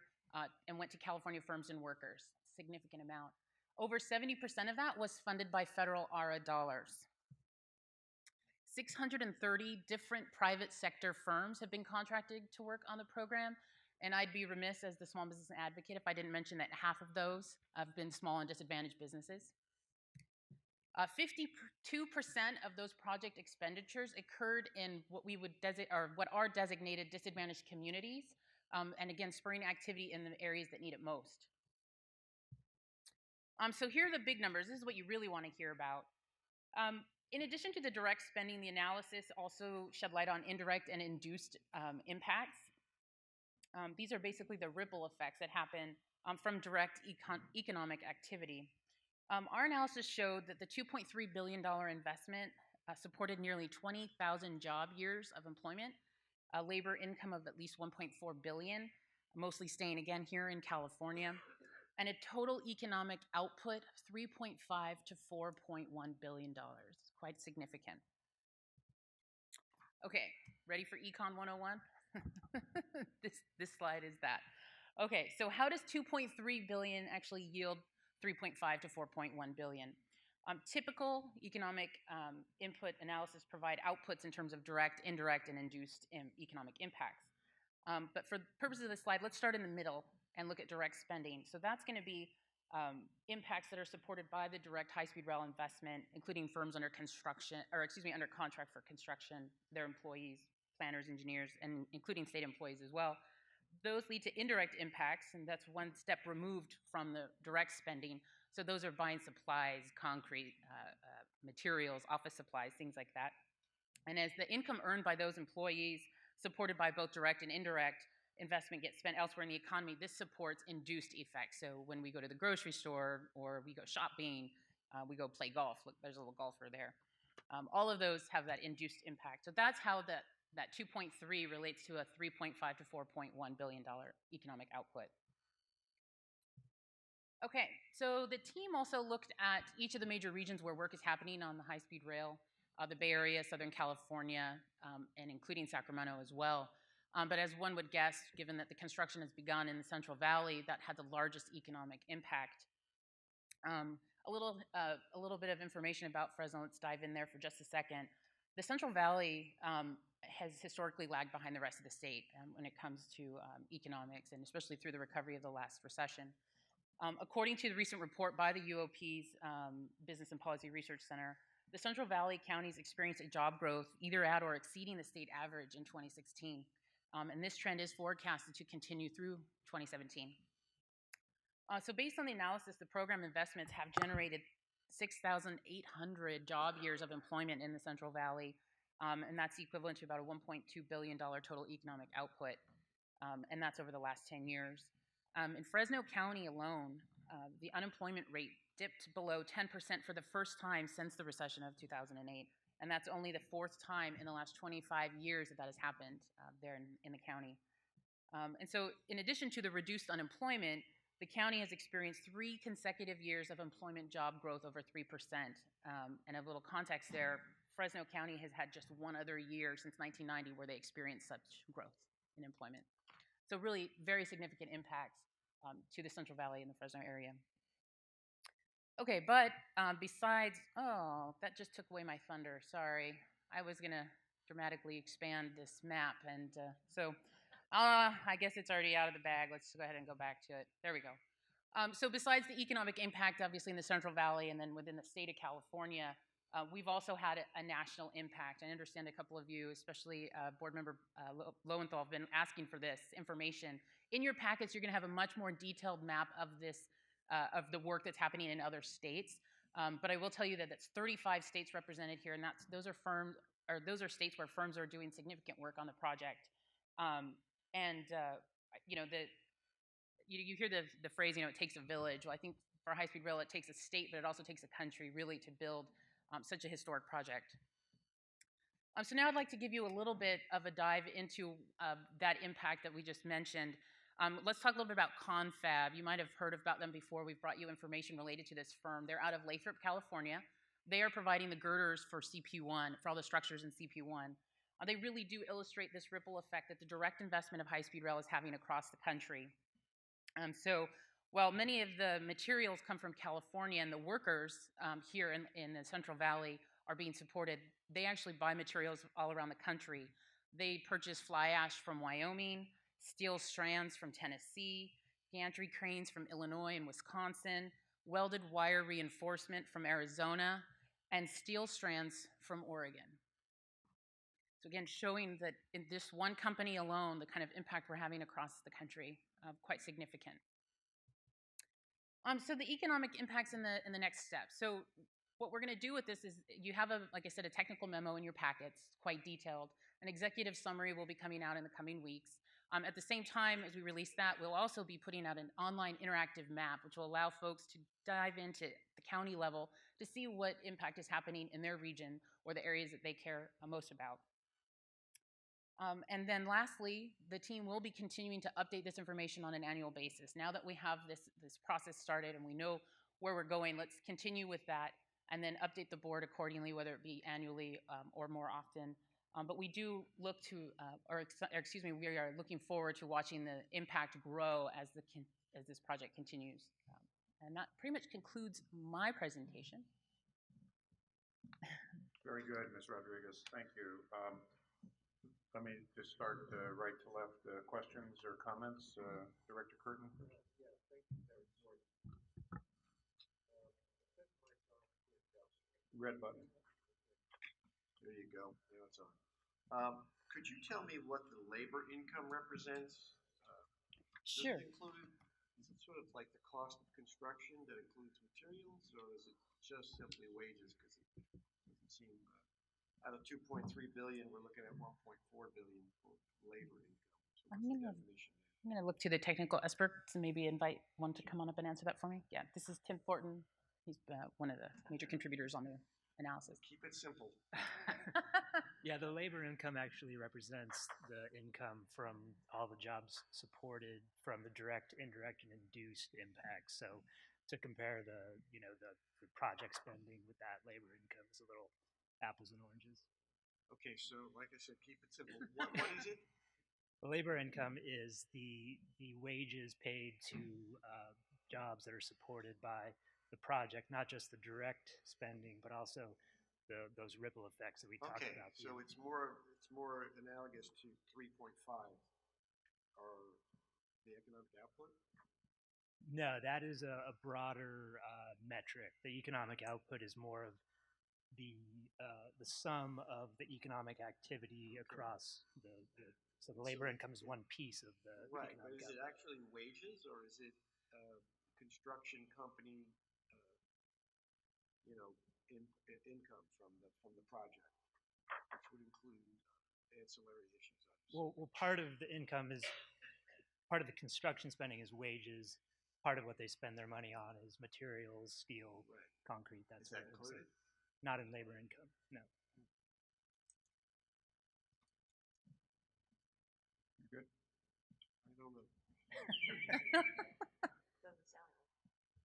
and went to California firms and workers, significant amount. Over 70% of that was funded by federal ARA dollars. 630 different private sector firms have been contracted to work on the program, and I'd be remiss as the small business advocate if I didn't mention that half of those have been small and disadvantaged businesses. 52% of those project expenditures occurred in what we would what are designated disadvantaged communities, and again, spurring activity in the areas that need it most. So here are the big numbers. This is what you really want to hear about. In addition to the direct spending, the analysis also shed light on indirect and induced impacts. These are basically the ripple effects that happen from direct economic activity. Our analysis showed that the $2.3 billion investment supported nearly 20,000 job years of employment, a labor income of at least $1.4 billion, mostly staying again here in California, and a total economic output of $3.5 to $4.1 billion, quite significant. Okay, ready for Econ 101? This slide is that. Okay, so how does 2.3 billion actually yield 3.5 to 4.1 billion? Typical economic input analysis provide outputs in terms of direct, indirect, and induced economic impacts. But for the purposes of this slide, let's start in the middle and look at direct spending. So that's going to be impacts that are supported by the direct high-speed rail investment, including firms under construction, or excuse me, under contract for construction, their employees, planners, engineers, and including state employees as well. Those lead to indirect impacts, and that's one step removed from the direct spending. So those are buying supplies, concrete, materials, office supplies, things like that. And as the income earned by those employees, supported by both direct and indirect investment, gets spent elsewhere in the economy, this supports induced effects. So when we go to the grocery store or we go shopping, we go play golf. Look, there's a little golfer there. All of those have that induced impact. So that's how that 2.3 relates to a $3.5 to $4.1 billion economic output. Okay, so the team also looked at each of the major regions where work is happening on the high-speed rail, the Bay Area, Southern California, and including Sacramento as well. But as one would guess, given that the construction has begun in the Central Valley, that had the largest economic impact. A little bit of information about Fresno. Let's dive in there for just a second. The Central Valley has historically lagged behind the rest of the state when it comes to economics, and especially through the recovery of the last recession. According to the recent report by the UOP's Business and Policy Research Center, the Central Valley counties experienced a job growth either at or exceeding the state average in 2016. And this trend is forecasted to continue through 2017. So based on the analysis, the program investments have generated 6,800 job years of employment in the Central Valley, and that's equivalent to about a $1.2 billion total economic output, and that's over the last 10 years. In Fresno County alone, the unemployment rate dipped below 10% for the first time since the recession of 2008, and that's only the fourth time in the last 25 years that has happened there in the county. And so in addition to the reduced unemployment, the county has experienced 3 consecutive years of employment job growth over 3%. And a little context there, Fresno County has had just one other year since 1990 where they experienced such growth in employment. So really very significant impacts to the Central Valley and the Fresno area. Okay, but besides, oh, that just took away my thunder, sorry. I was gonna dramatically expand this map, and I guess it's already out of the bag. Let's go ahead and go back to it. There we go. So besides the economic impact, obviously in the Central Valley and then within the state of California, we've also had a national impact. I understand a couple of you, especially Board Member Lowenthal, have been asking for this information. In your packets, you're gonna have a much more detailed map of this, of the work that's happening in other states. But I will tell you that it's 35 states represented here, and those are states where firms are doing significant work on the project. You know, you hear the phrase, it takes a village. Well, I think for high-speed rail, it takes a state, but it also takes a country really to build such a historic project. So now I'd like to give you a little bit of a dive into that impact that we just mentioned. Let's talk a little bit about Confab. You might have heard about them before. We've brought you information related to this firm. They're out of Lathrop, California. They are providing the girders for CP1, for all the structures in CP1. They really do illustrate this ripple effect that the direct investment of high-speed rail is having across the country. So while many of the materials come from California and the workers here in the Central Valley are being supported, they actually buy materials all around the country. They purchase fly ash from Wyoming, steel strands from Tennessee, gantry cranes from Illinois and Wisconsin, welded wire reinforcement from Arizona, and steel strands from Oregon. So again, showing that in this one company alone, the kind of impact we're having across the country, quite significant. So the economic impacts in the next step. So what we're going to do with this is you have, like I said, a technical memo in your packets, quite detailed. An executive summary will be coming out in the coming weeks. At the same time as we release that, we'll also be putting out an online interactive map, which will allow folks to dive into the county level to see what impact is happening in their region or the areas that they care most about. And then lastly, the team will be continuing to update this information on an annual basis. Now that we have this process started and we know where we're going, let's continue with that and then update the board accordingly, whether it be annually or more often. But we do look to, we are looking forward to watching the impact grow as this project continues. And that pretty much concludes my presentation. Very good, Ms. Rodriguez. Thank you. Let me just start right to left. Questions or comments? Director Curtin? Yeah, thank you for that report. Red button. There you go. Now it's on. Could you tell me what the labor income represents? Sure. Is it sort of like the cost of construction that includes materials, or is it just simply wages? Because it doesn't seem, out of 2.3 billion, we're looking at 1.4 billion for labor income. So what's the definition? I'm going to look to the technical experts and maybe invite one to come on up and answer that for me. Yeah, this is Tim Fortin. He's one of the major contributors on the analysis. Keep it simple. Yeah, the labor income actually represents the income from all the jobs supported from the direct, indirect, and induced impacts. So to compare the project spending with that labor income is a little apples and oranges. Okay, so like I said, keep it simple. What is it? The labor income is the wages paid to jobs that are supported by the project, not just the direct spending, but also those ripple effects that we talked about. Okay, so it's more analogous to 3.5, or the economic output? No, that is a broader metric. The economic output is more of the sum of the economic activity across so the labor income is one piece of the right. But is output. it actually wages, or is it construction company, income from the project, which would include ancillary issues? Well, part of the income is part of the construction spending is wages. Part of what they spend their money on is materials, steel, concrete. That's that included? Not in labor income, no. You good? I don't know. Doesn't sound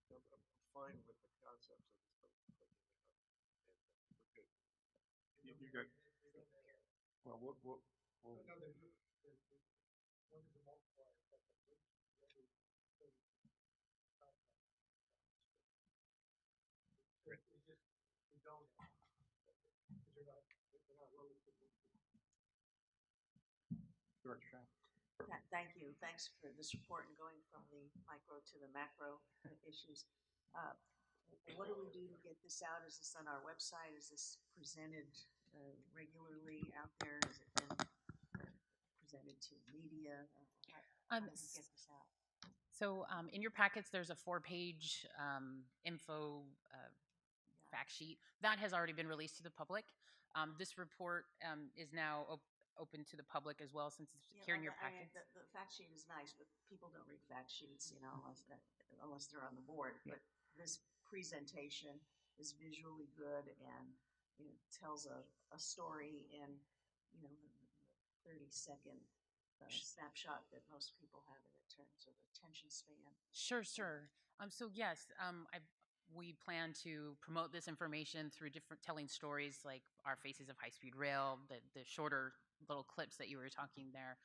like. I'm fine with the concepts of this, but we're good. You're good. Well, we'll Director Shine. Thank you. Thanks for this report and going from the micro to the macro issues. What do we do to get this out? Is this on our website? Is this presented regularly out there? Is it been presented to media? How do we get this out? So in your packets, there's a 4-page info fact sheet. That has already been released to the public. This report is now open to the public as well, since it's Yeah, here in your I mean, packets. the fact sheet is nice, but people don't read fact sheets, you know, unless they're on the board. But this presentation is visually good and, you know, tells a story in, you know, the 30-second snapshot that most people have in terms of attention span. Sure. So yes, we plan to promote this information through different telling stories like our Faces of High Speed Rail, the shorter little clips that you were talking there,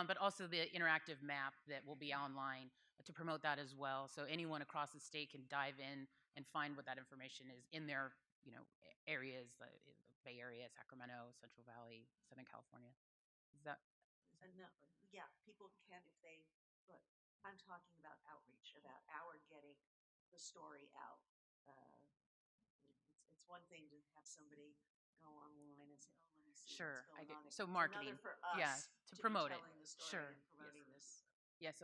but also the interactive map that will be online to promote that as well. So anyone across the state can dive in and find what that information is in their, you know, areas, the Bay Area, Sacramento, Central Valley, Southern California. Is that? No, yeah, people can if they, but I'm talking about outreach, about our getting the story out. It's one thing to have somebody go online and say, "Oh, let me see Sure, what's going on." so It's marketing, another for us yeah, to be promote it. telling the story Sure, and promoting this. yes,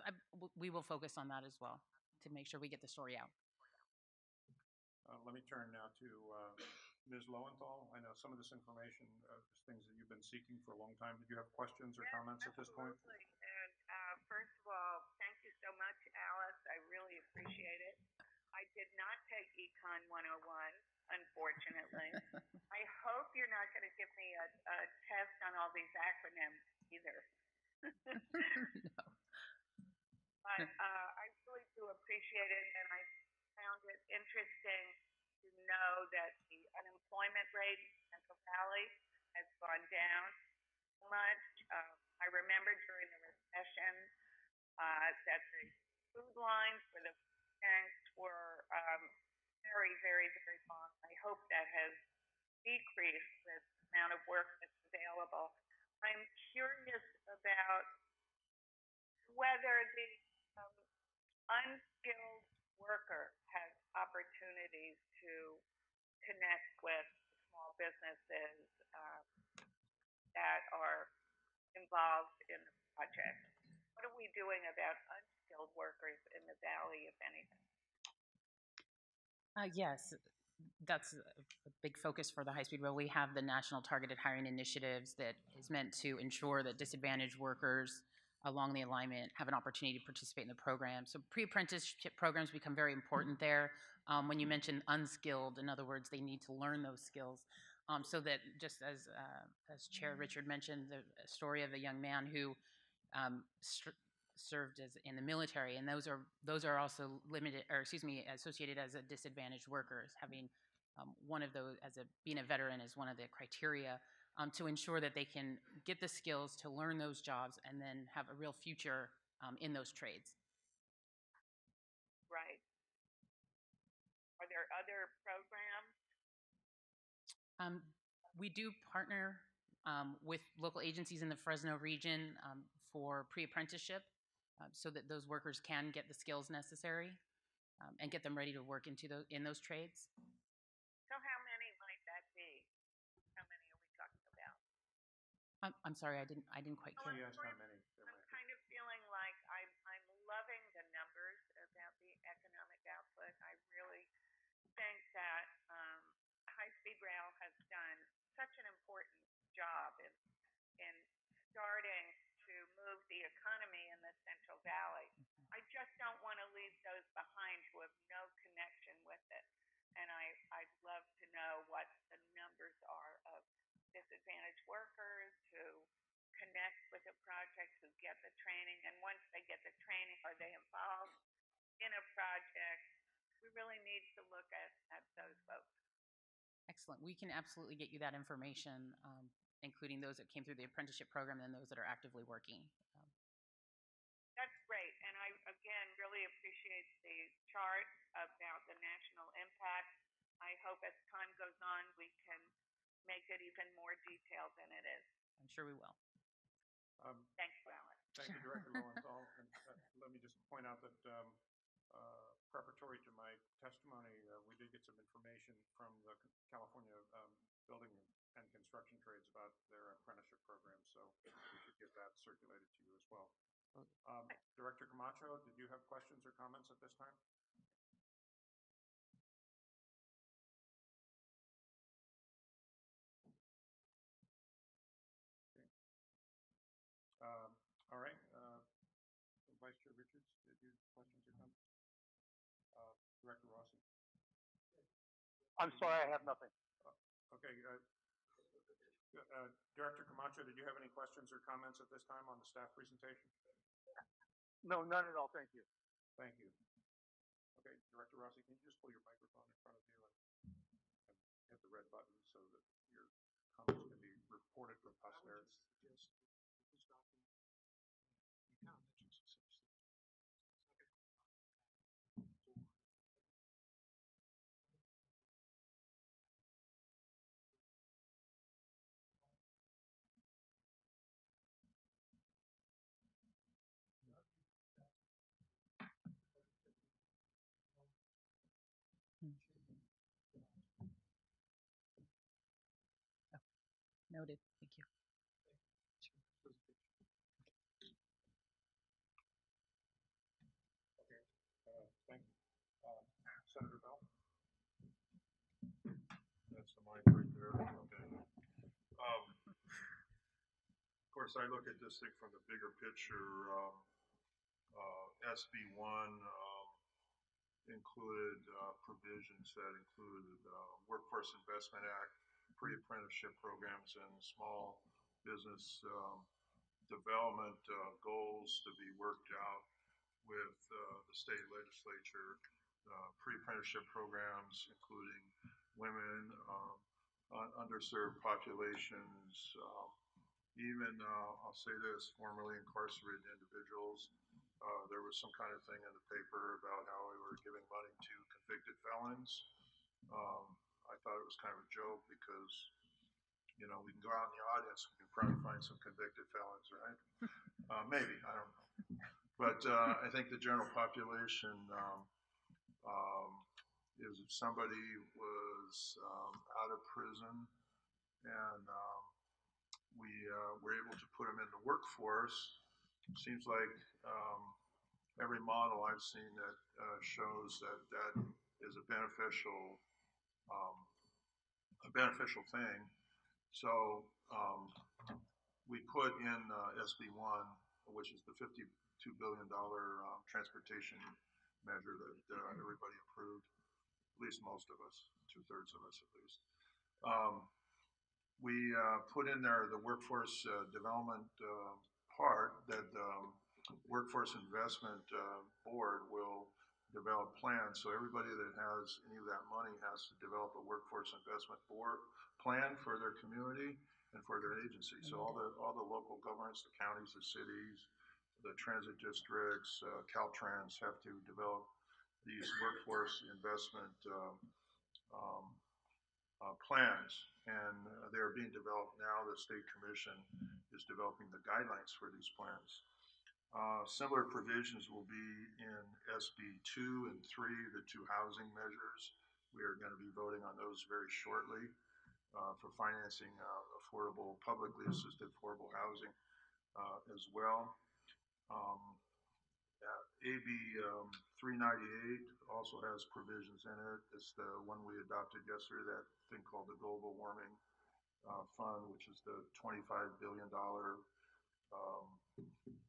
we will focus on that as well to make sure we get the story out. Let me turn now to Ms. Lowenthal. I know some of this information is things that you've been seeking for a long time. Did you have questions or comments at this point? Absolutely. And first of all, thank you so much, Alice. I really appreciate it. I did not take Econ 101, unfortunately. I hope you're not going to give me a test on all these acronyms either. No. But I really do appreciate it, and I found it interesting to know that the unemployment rate in Central Valley has gone down so much. I remember during the recession that the food lines for the banks were very long. I hope that has decreased the amount of work that's available. I'm curious about whether the unskilled worker has opportunities to connect with small businesses that are involved in the project. What are we doing about unskilled workers in the valley, if anything? Yes, that's a big focus for the High Speed Rail. We have the National Targeted Hiring Initiatives that is meant to ensure that disadvantaged workers along the alignment have an opportunity to participate in the program. So pre-apprenticeship programs become very important there. When you mention unskilled, in other words, they need to learn those skills. So that just as Chair Richard mentioned, the story of a young man who served as in the military, and those are also associated as a disadvantaged workers. Having one of those being a veteran is one of the criteria to ensure that they can get the skills to learn those jobs and then have a real future in those trades. Right. Are there other programs? We do partner with local agencies in the Fresno region for pre-apprenticeship so that those workers can get the skills necessary and get them ready to work in those trades. So how many might that be? How many are we talking about? I'm sorry, I didn't quite hear. She asked how many. I'm kind of feeling like I'm loving the numbers about the economic output. I really think that High Speed Rail has done such an important job in starting to move the economy in the Central Valley. I just don't want to leave those behind who have no connection with it. And I'd love to know what the numbers are of disadvantaged workers who connect with a project, who get the training, and once they get the training, are they involved in a project? We really need to look at those folks. Excellent. We can absolutely get you that information, including those that came through the apprenticeship program and those that are actively working. That's great. And I, again, really appreciate the chart about the national impact. I hope as time goes on, we can make it even more detailed than it is. I'm sure we will. Thank you, Alice. Thank you, Director Lowenthal. And let me just point out that preparatory to my testimony, we did get some information from the California Building and Construction Trades about their apprenticeship program, so we should get that circulated to you as well. Director Camacho, did you have questions or comments at this time? Did you questions or comments? Director Rossi. I'm sorry, I have nothing. Okay. Director Camacho, did you have any questions or comments at this time on the staff presentation? No, none at all. Thank you. Thank you. Okay, Director Rossi, can you just pull your microphone in front of you and hit the red button so that your comments can be reported for posterity? Noted. Thank you. Okay, thank you. Senator Bell? That's the mic right there. Okay. Of course, I look at this thing from the bigger picture. SB1 included provisions that included Workforce Investment Act, pre-apprenticeship programs, and small business development goals to be worked out with the state legislature. Pre-apprenticeship programs, including women, underserved populations, even, I'll say this, formerly incarcerated individuals. There was some kind of thing in the paper about how we were giving money to convicted felons. I thought it was kind of a joke because, you know, we can go out in the audience, we can probably find some convicted felons, right? Maybe, I don't know. But I think the general population is if somebody was out of prison and we were able to put them in the workforce, seems like every model I've seen that shows that that is a beneficial thing. So we put in SB1, which is the $52 billion transportation measure that everybody approved, at least most of us, 2/3 of us at least. We put in there the workforce development part that Workforce Investment Board will develop plans. So everybody that has any of that money has to develop a Workforce Investment Board plan for their community and for their agency. So all the local governments, the counties, the cities, the transit districts, Caltrans have to develop these workforce investment plans, and they're being developed now. The State Commission is developing the guidelines for these plans. Similar provisions will be in SB 2 and 3, the two housing measures. We are going to be voting on those very shortly for financing affordable, publicly assisted affordable housing as well. AB 398 also has provisions in it. It's the one we adopted yesterday, that thing called the Global Warming Fund, which is the $25 billion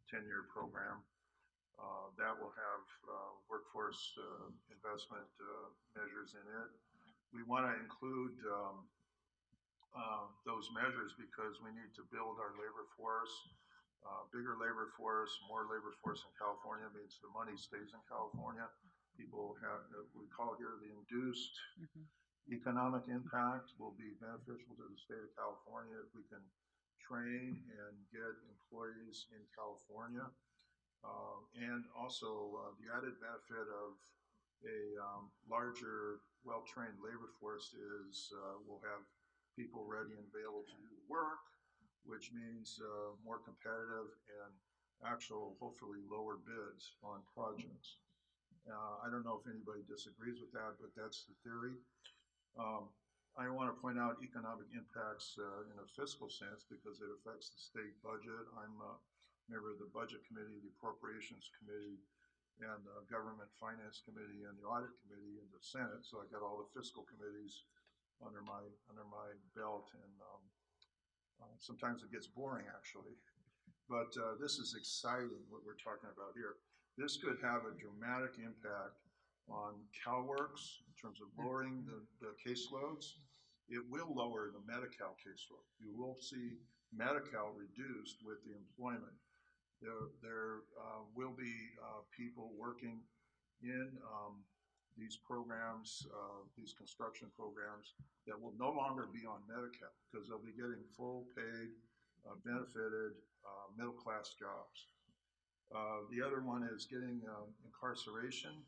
10-year program. That will have workforce investment measures in it. We want to include those measures because we need to build our labor force. Bigger labor force, more labor force in California means the money stays in California. People have, we call it here the induced economic impact will be beneficial to the state of California if we can train and get employees in California. And also the added benefit of a larger, well-trained labor force is we'll have people ready and available to do the work, which means more competitive and actual, hopefully, lower bids on projects. I don't know if anybody disagrees with that, but that's the theory. I want to point out economic impacts in a fiscal sense because it affects the state budget. I'm a member of the Budget Committee, the Appropriations Committee, and the Government Finance Committee, and the Audit Committee in the Senate. So I got all the fiscal committees under my belt, and sometimes it gets boring, actually. But this is exciting, what we're talking about here. This could have a dramatic impact on CalWorks in terms of lowering the caseloads. It will lower the Medi-Cal caseload. You will see Medi-Cal reduced with the employment. There will be people working in these programs, these construction programs that will no longer be on Medi-Cal because they'll be getting full paid, benefited, middle-class jobs. The other one is getting incarceration,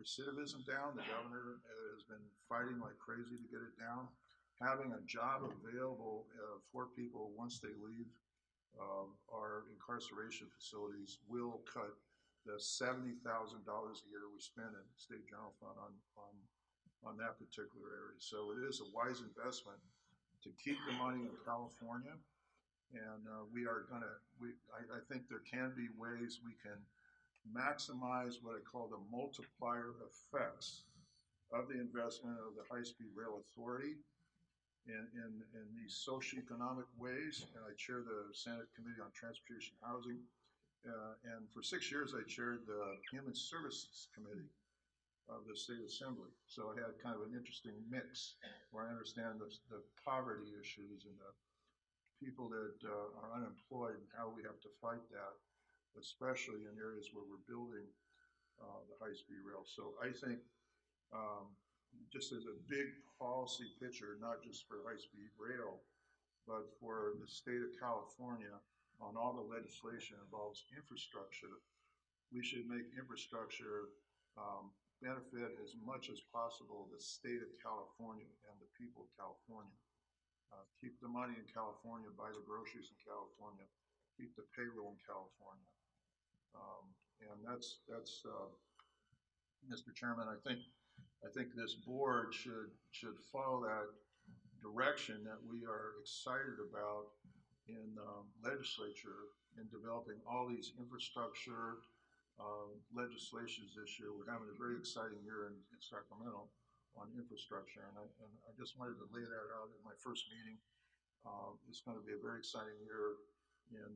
recidivism down. The governor has been fighting like crazy to get it down. Having a job available for people once they leave our incarceration facilities will cut the $70,000 a year we spend in the state general fund on that particular area. So it is a wise investment to keep the money in California. And I think there can be ways we can maximize what I call the multiplier effects of the investment of the High-Speed Rail Authority in these socioeconomic ways. And I chair the Senate Committee on Transportation and Housing. And for 6 years, I chaired the Human Services Committee of the State Assembly. So I had kind of an interesting mix where I understand the poverty issues and the people that are unemployed and how we have to fight that, especially in areas where we're building the high-speed rail. So I think just as a big policy picture, not just for high-speed rail, but for the state of California on all the legislation involves infrastructure, we should make infrastructure benefit as much as possible the state of California and the people of California. Keep the money in California, buy the groceries in California, keep the payroll in California. And that's Mr. Chairman, I think this board should follow that direction that we are excited about in legislature in developing all these infrastructure legislations this year. We're having a very exciting year in Sacramento on infrastructure, and I just wanted to lay that out in my first meeting. It's going to be a very exciting year in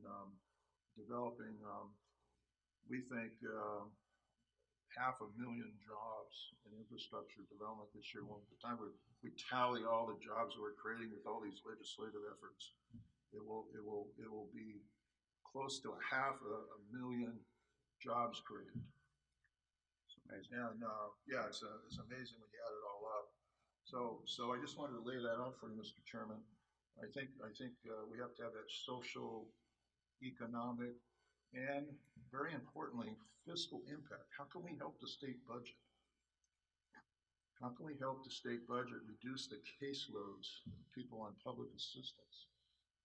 developing, we think, 500,000 jobs in infrastructure development this year. When the time we tally all the jobs we're creating with all these legislative efforts, it will be close to 500,000 jobs created. It's amazing. And yeah, it's amazing when you add it all up. So I just wanted to lay that out for you, Mr. Chairman. I think we have to have that social, economic, and very importantly, fiscal impact. How can we help the state budget? How can we help the state budget reduce the caseloads of people on public assistance?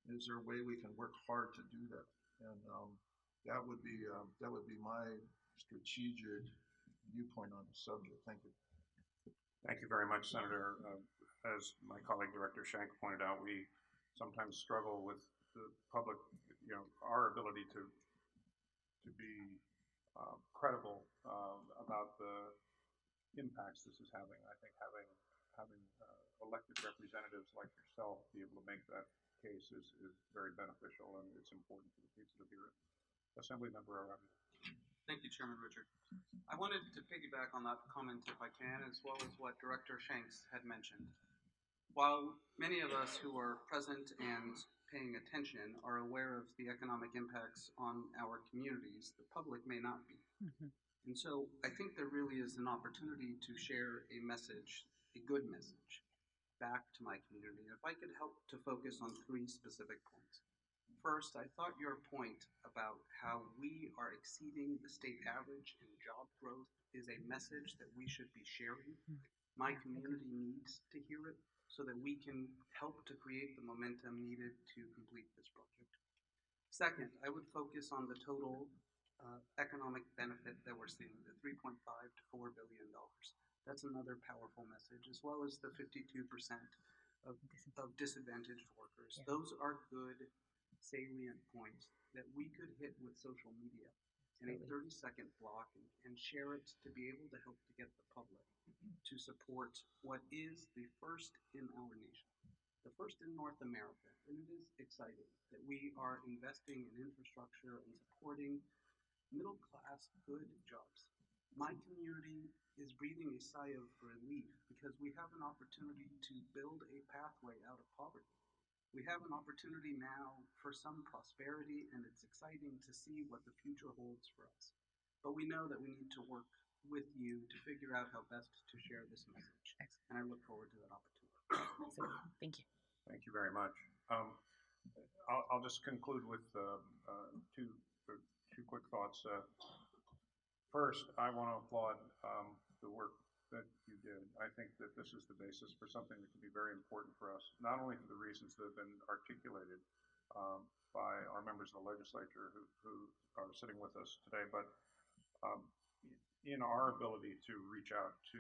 Is there a way we can work hard to do that? And that would be my strategic viewpoint on the subject. Thank you. Thank you very much, Senator. As my colleague Director Schenk pointed out, we sometimes struggle with the public, our ability to be credible about the impacts this is having. I think having elected representatives like yourself be able to make that case is very beneficial, and it's important for the people to hear it. Assemblymember Arami. Thank you, Chairman Richard. I wanted to piggyback on that comment if I can, as well as what Director Shanks had mentioned. While many of us who are present and paying attention are aware of the economic impacts on our communities, the public may not be. And so I think there really is an opportunity to share a message, a good message, back to my community. If I could help to focus on 3 specific points. First, I thought your point about how we are exceeding the state average in job growth is a message that we should be sharing. My community needs to hear it so that we can help to create the momentum needed to complete this project. Second, I would focus on the total economic benefit that we're seeing, the $3.5 to $4 billion. That's another powerful message, as well as the 52% of disadvantaged workers. Yeah. Those are good salient points that we could hit with social media in a 30-second block and share it to be able to help to get the public to support what is the first in our nation, the first in North America. And it is exciting that we are investing in infrastructure and supporting middle-class, good jobs. My community is breathing a sigh of relief because we have an opportunity to build a pathway out of poverty. We have an opportunity now for some prosperity, and it's exciting to see what the future holds for us. But we know that we need to work with you to figure out how best to share this message. And I look forward to that opportunity. Thank you. Thank you very much. I'll just conclude with two quick thoughts. First, I want to applaud the work that you did. I think that this is the basis for something that can be very important for us, not only for the reasons that have been articulated by our members of the legislature who are sitting with us today, but in our ability to reach out to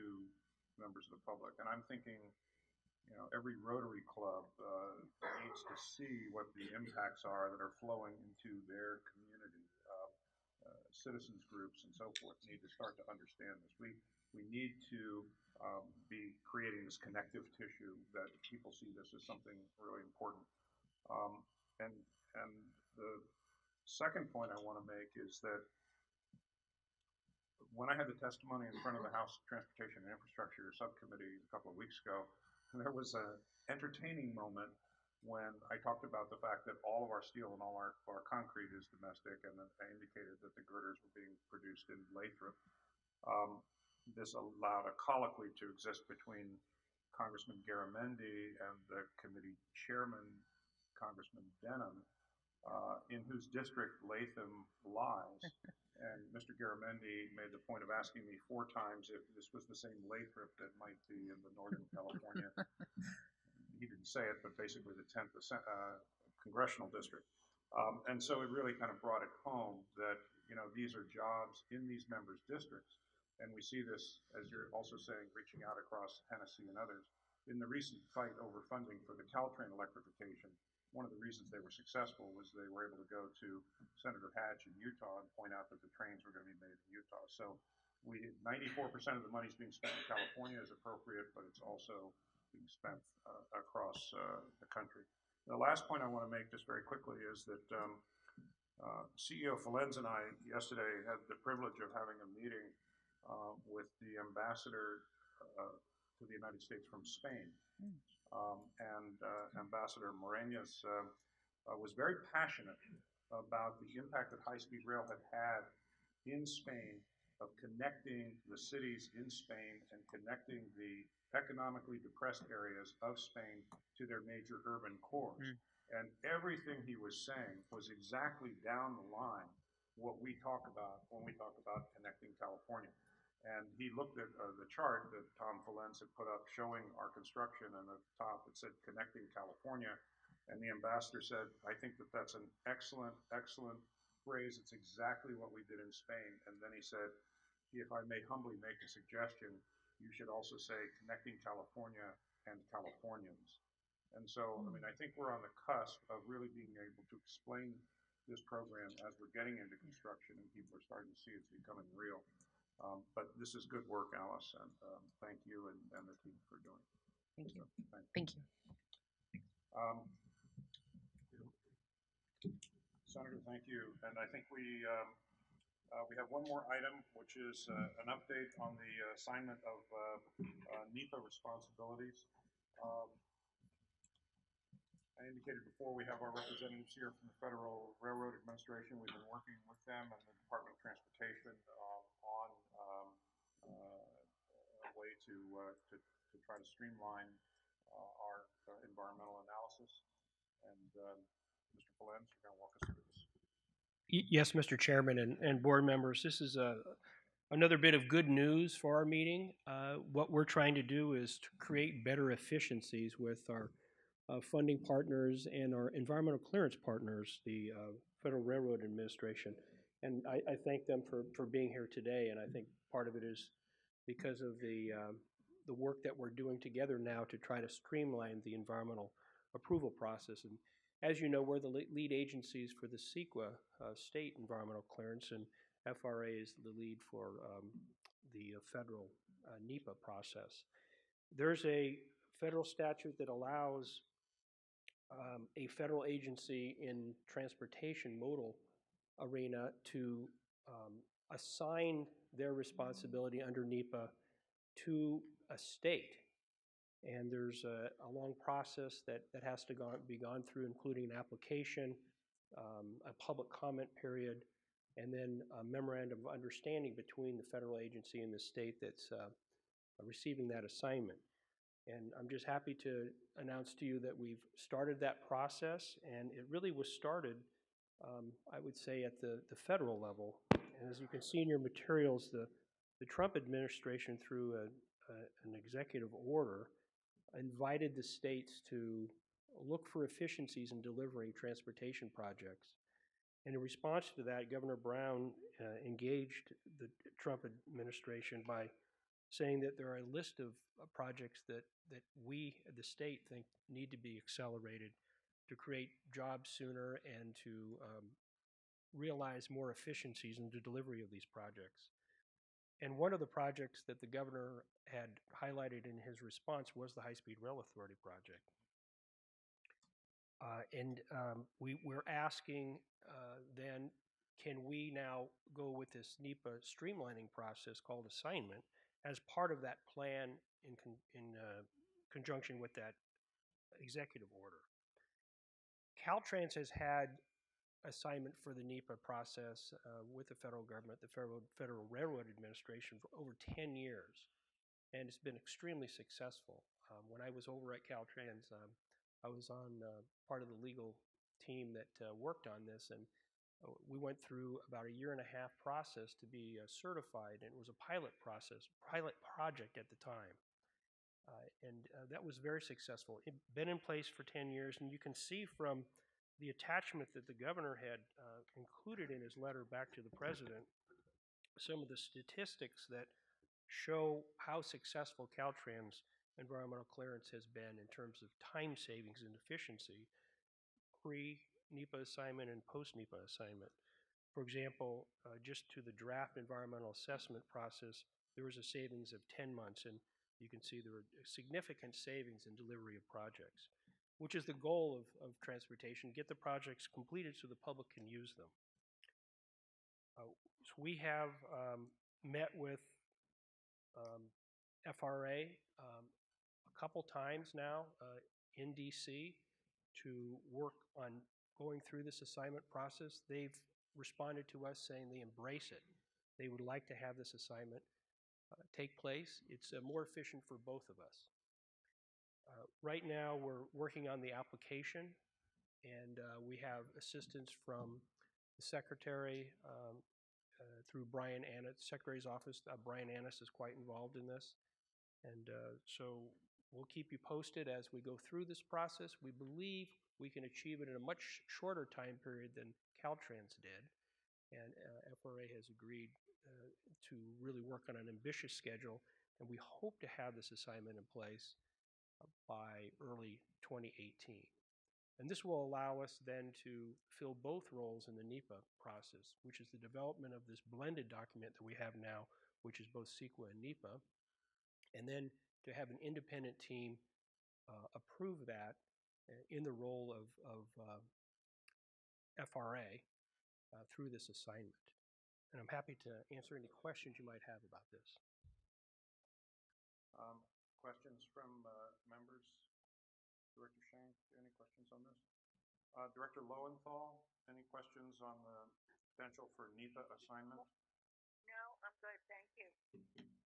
members of the public. And I'm thinking, every Rotary Club needs to see what the impacts are that are flowing into their community. Citizens groups and so forth need to start to understand this. We need to be creating this connective tissue that people see this as something really important. And the second point I want to make is that when I had the testimony in front of the House Transportation and Infrastructure Subcommittee a couple of weeks ago, there was an entertaining moment when I talked about the fact that all of our steel and all our concrete is domestic, and I indicated that the girders were being produced in Lathrop. This allowed a colloquy to exist between Congressman Garamendi and the committee chairman, Congressman Denham, in whose district Latham lies. And Mr. Garamendi made the point of asking me 4 times if this was the same Lathrop that might be in the Northern California. He didn't say it, but basically the 10th congressional district. And so it really kind of brought it home that, these are jobs in these members' districts. And we see this, as you're also saying, reaching out across Tennessee and others. In the recent fight over funding for the Caltrain electrification, one of the reasons they were successful was they were able to go to Senator Hatch in Utah and point out that the trains were going to be made in Utah. So 94% of the money is being spent in California is appropriate, but it's also being spent across the country. The last point I want to make just very quickly is that CEO Falens and I yesterday had the privilege of having a meeting with the ambassador to the United States from Spain. And Ambassador Moreñas was very passionate about the impact that high-speed rail had in Spain of connecting the cities in Spain and connecting the economically depressed areas of Spain to their major urban cores. And everything he was saying was exactly down the line what we talk about when we talk about connecting California. And he looked at the chart that Tom Falens had put up showing our construction, and at the top it said Connecting California. And the ambassador said, I think that that's an excellent, excellent phrase. It's exactly what we did in Spain. And then he said, if I may humbly make a suggestion, you should also say Connecting California and Californians. And so, I think we're on the cusp of really being able to explain this program as we're getting into construction and people are starting to see it's becoming real. But this is good work, Alice, and thank you and the team for doing it. Thank you. So, thank you. Senator, thank you. And I think we have one more item, which is an update on the assignment of NEPA responsibilities. I indicated before we have our representatives here from the Federal Railroad Administration. We've been working with them and the Department of Transportation on a way to try to streamline our environmental analysis. And Mr. Falens, you're going to walk us through this. Yes, Mr. Chairman and board members, this is another bit of good news for our meeting. What we're trying to do is to create better efficiencies with our funding partners and our environmental clearance partners, the Federal Railroad Administration. And I thank them for being here today, and I think part of it is because of the work that we're doing together now to try to streamline the environmental approval process. And as you know, we're the lead agencies for the CEQA state environmental clearance, and FRA is the lead for the federal NEPA process. There's a federal statute that allows a federal agency in transportation modal arena to assign their responsibility under NEPA to a state. And there's a long process that has to be gone through, including an application, a public comment period, and then a memorandum of understanding between the federal agency and the state that's receiving that assignment. And I'm just happy to announce to you that we've started that process, and it really was started, I would say, at the federal level. And as you can see in your materials, the Trump administration, through an executive order, invited the states to look for efficiencies in delivering transportation projects. And in response to that, Governor Brown engaged the Trump administration by saying that there are a list of projects that we, the state, think need to be accelerated to create jobs sooner and to realize more efficiencies in the delivery of these projects. And one of the projects that the governor had highlighted in his response was the High-Speed Rail Authority project. We're asking then, can we now go with this NEPA streamlining process called assignment as part of that plan in conjunction with that executive order? Caltrans has had assignment for the NEPA process with the federal government, the Federal Railroad Administration, for over 10 years, and it's been extremely successful. When I was over at Caltrans, I was on part of the legal team that worked on this, and we went through about a 1.5-year process to be certified, and it was a pilot project at the time. That was very successful. It had been in place for 10 years, and you can see from the attachment that the governor had included in his letter back to the president some of the statistics that show how successful Caltrans environmental clearance has been in terms of time savings and efficiency, pre-NEPA assignment and post-NEPA assignment. For example, just to the draft environmental assessment process, there was a savings of 10 months, and you can see there were significant savings in delivery of projects, which is the goal of transportation: get the projects completed so the public can use them. So we have met with FRA a couple times now in DC to work on going through this assignment process. They've responded to us saying they embrace it. They would like to have this assignment take place. It's more efficient for both of us. Right now, we're working on the application, and we have assistance from the Secretary through Brian Annis, Secretary's office. Brian Annis is quite involved in this. And so we'll keep you posted as we go through this process. We believe we can achieve it in a much shorter time period than Caltrans did. And FRA has agreed to really work on an ambitious schedule, and we hope to have this assignment in place by early 2018. And this will allow us then to fill both roles in the NEPA process, which is the development of this blended document that we have now, which is both CEQA and NEPA, and then to have an independent team approve that in the role of FRA through this assignment. And I'm happy to answer any questions you might have about this. Questions from members? Director Shank, any questions on this? Director Lowenthal, any questions on the potential for NEPA assignment? No, I'm good, thank you.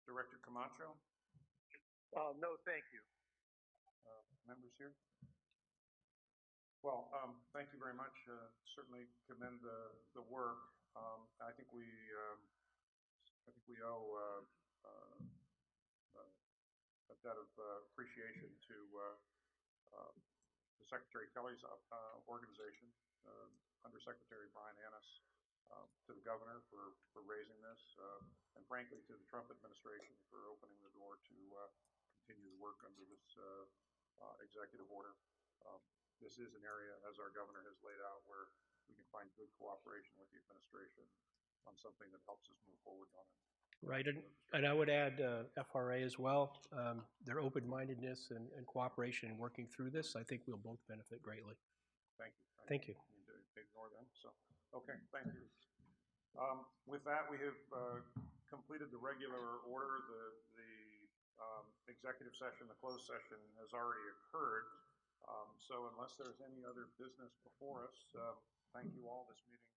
Director Camacho? No, thank you. Members here? Well, thank you very much. Certainly commend the work. I think we owe a debt of appreciation to Secretary Kelly's organization, Undersecretary Brian Annis, to the governor for raising this, and frankly to the Trump administration for opening the door to continue the work under this executive order. This is an area, as our governor has laid out, where we can find good cooperation with the administration on something that helps us move forward on it. Right, and I would add FRA as well. Their open-mindedness and cooperation in working through this, I think we'll both benefit greatly. Thank you. Thank you. I need to ignore them. So, okay, thank you. With that, we have completed the regular order. The executive session, the closed session has already occurred. So unless there's any other business before us, thank you all. This meeting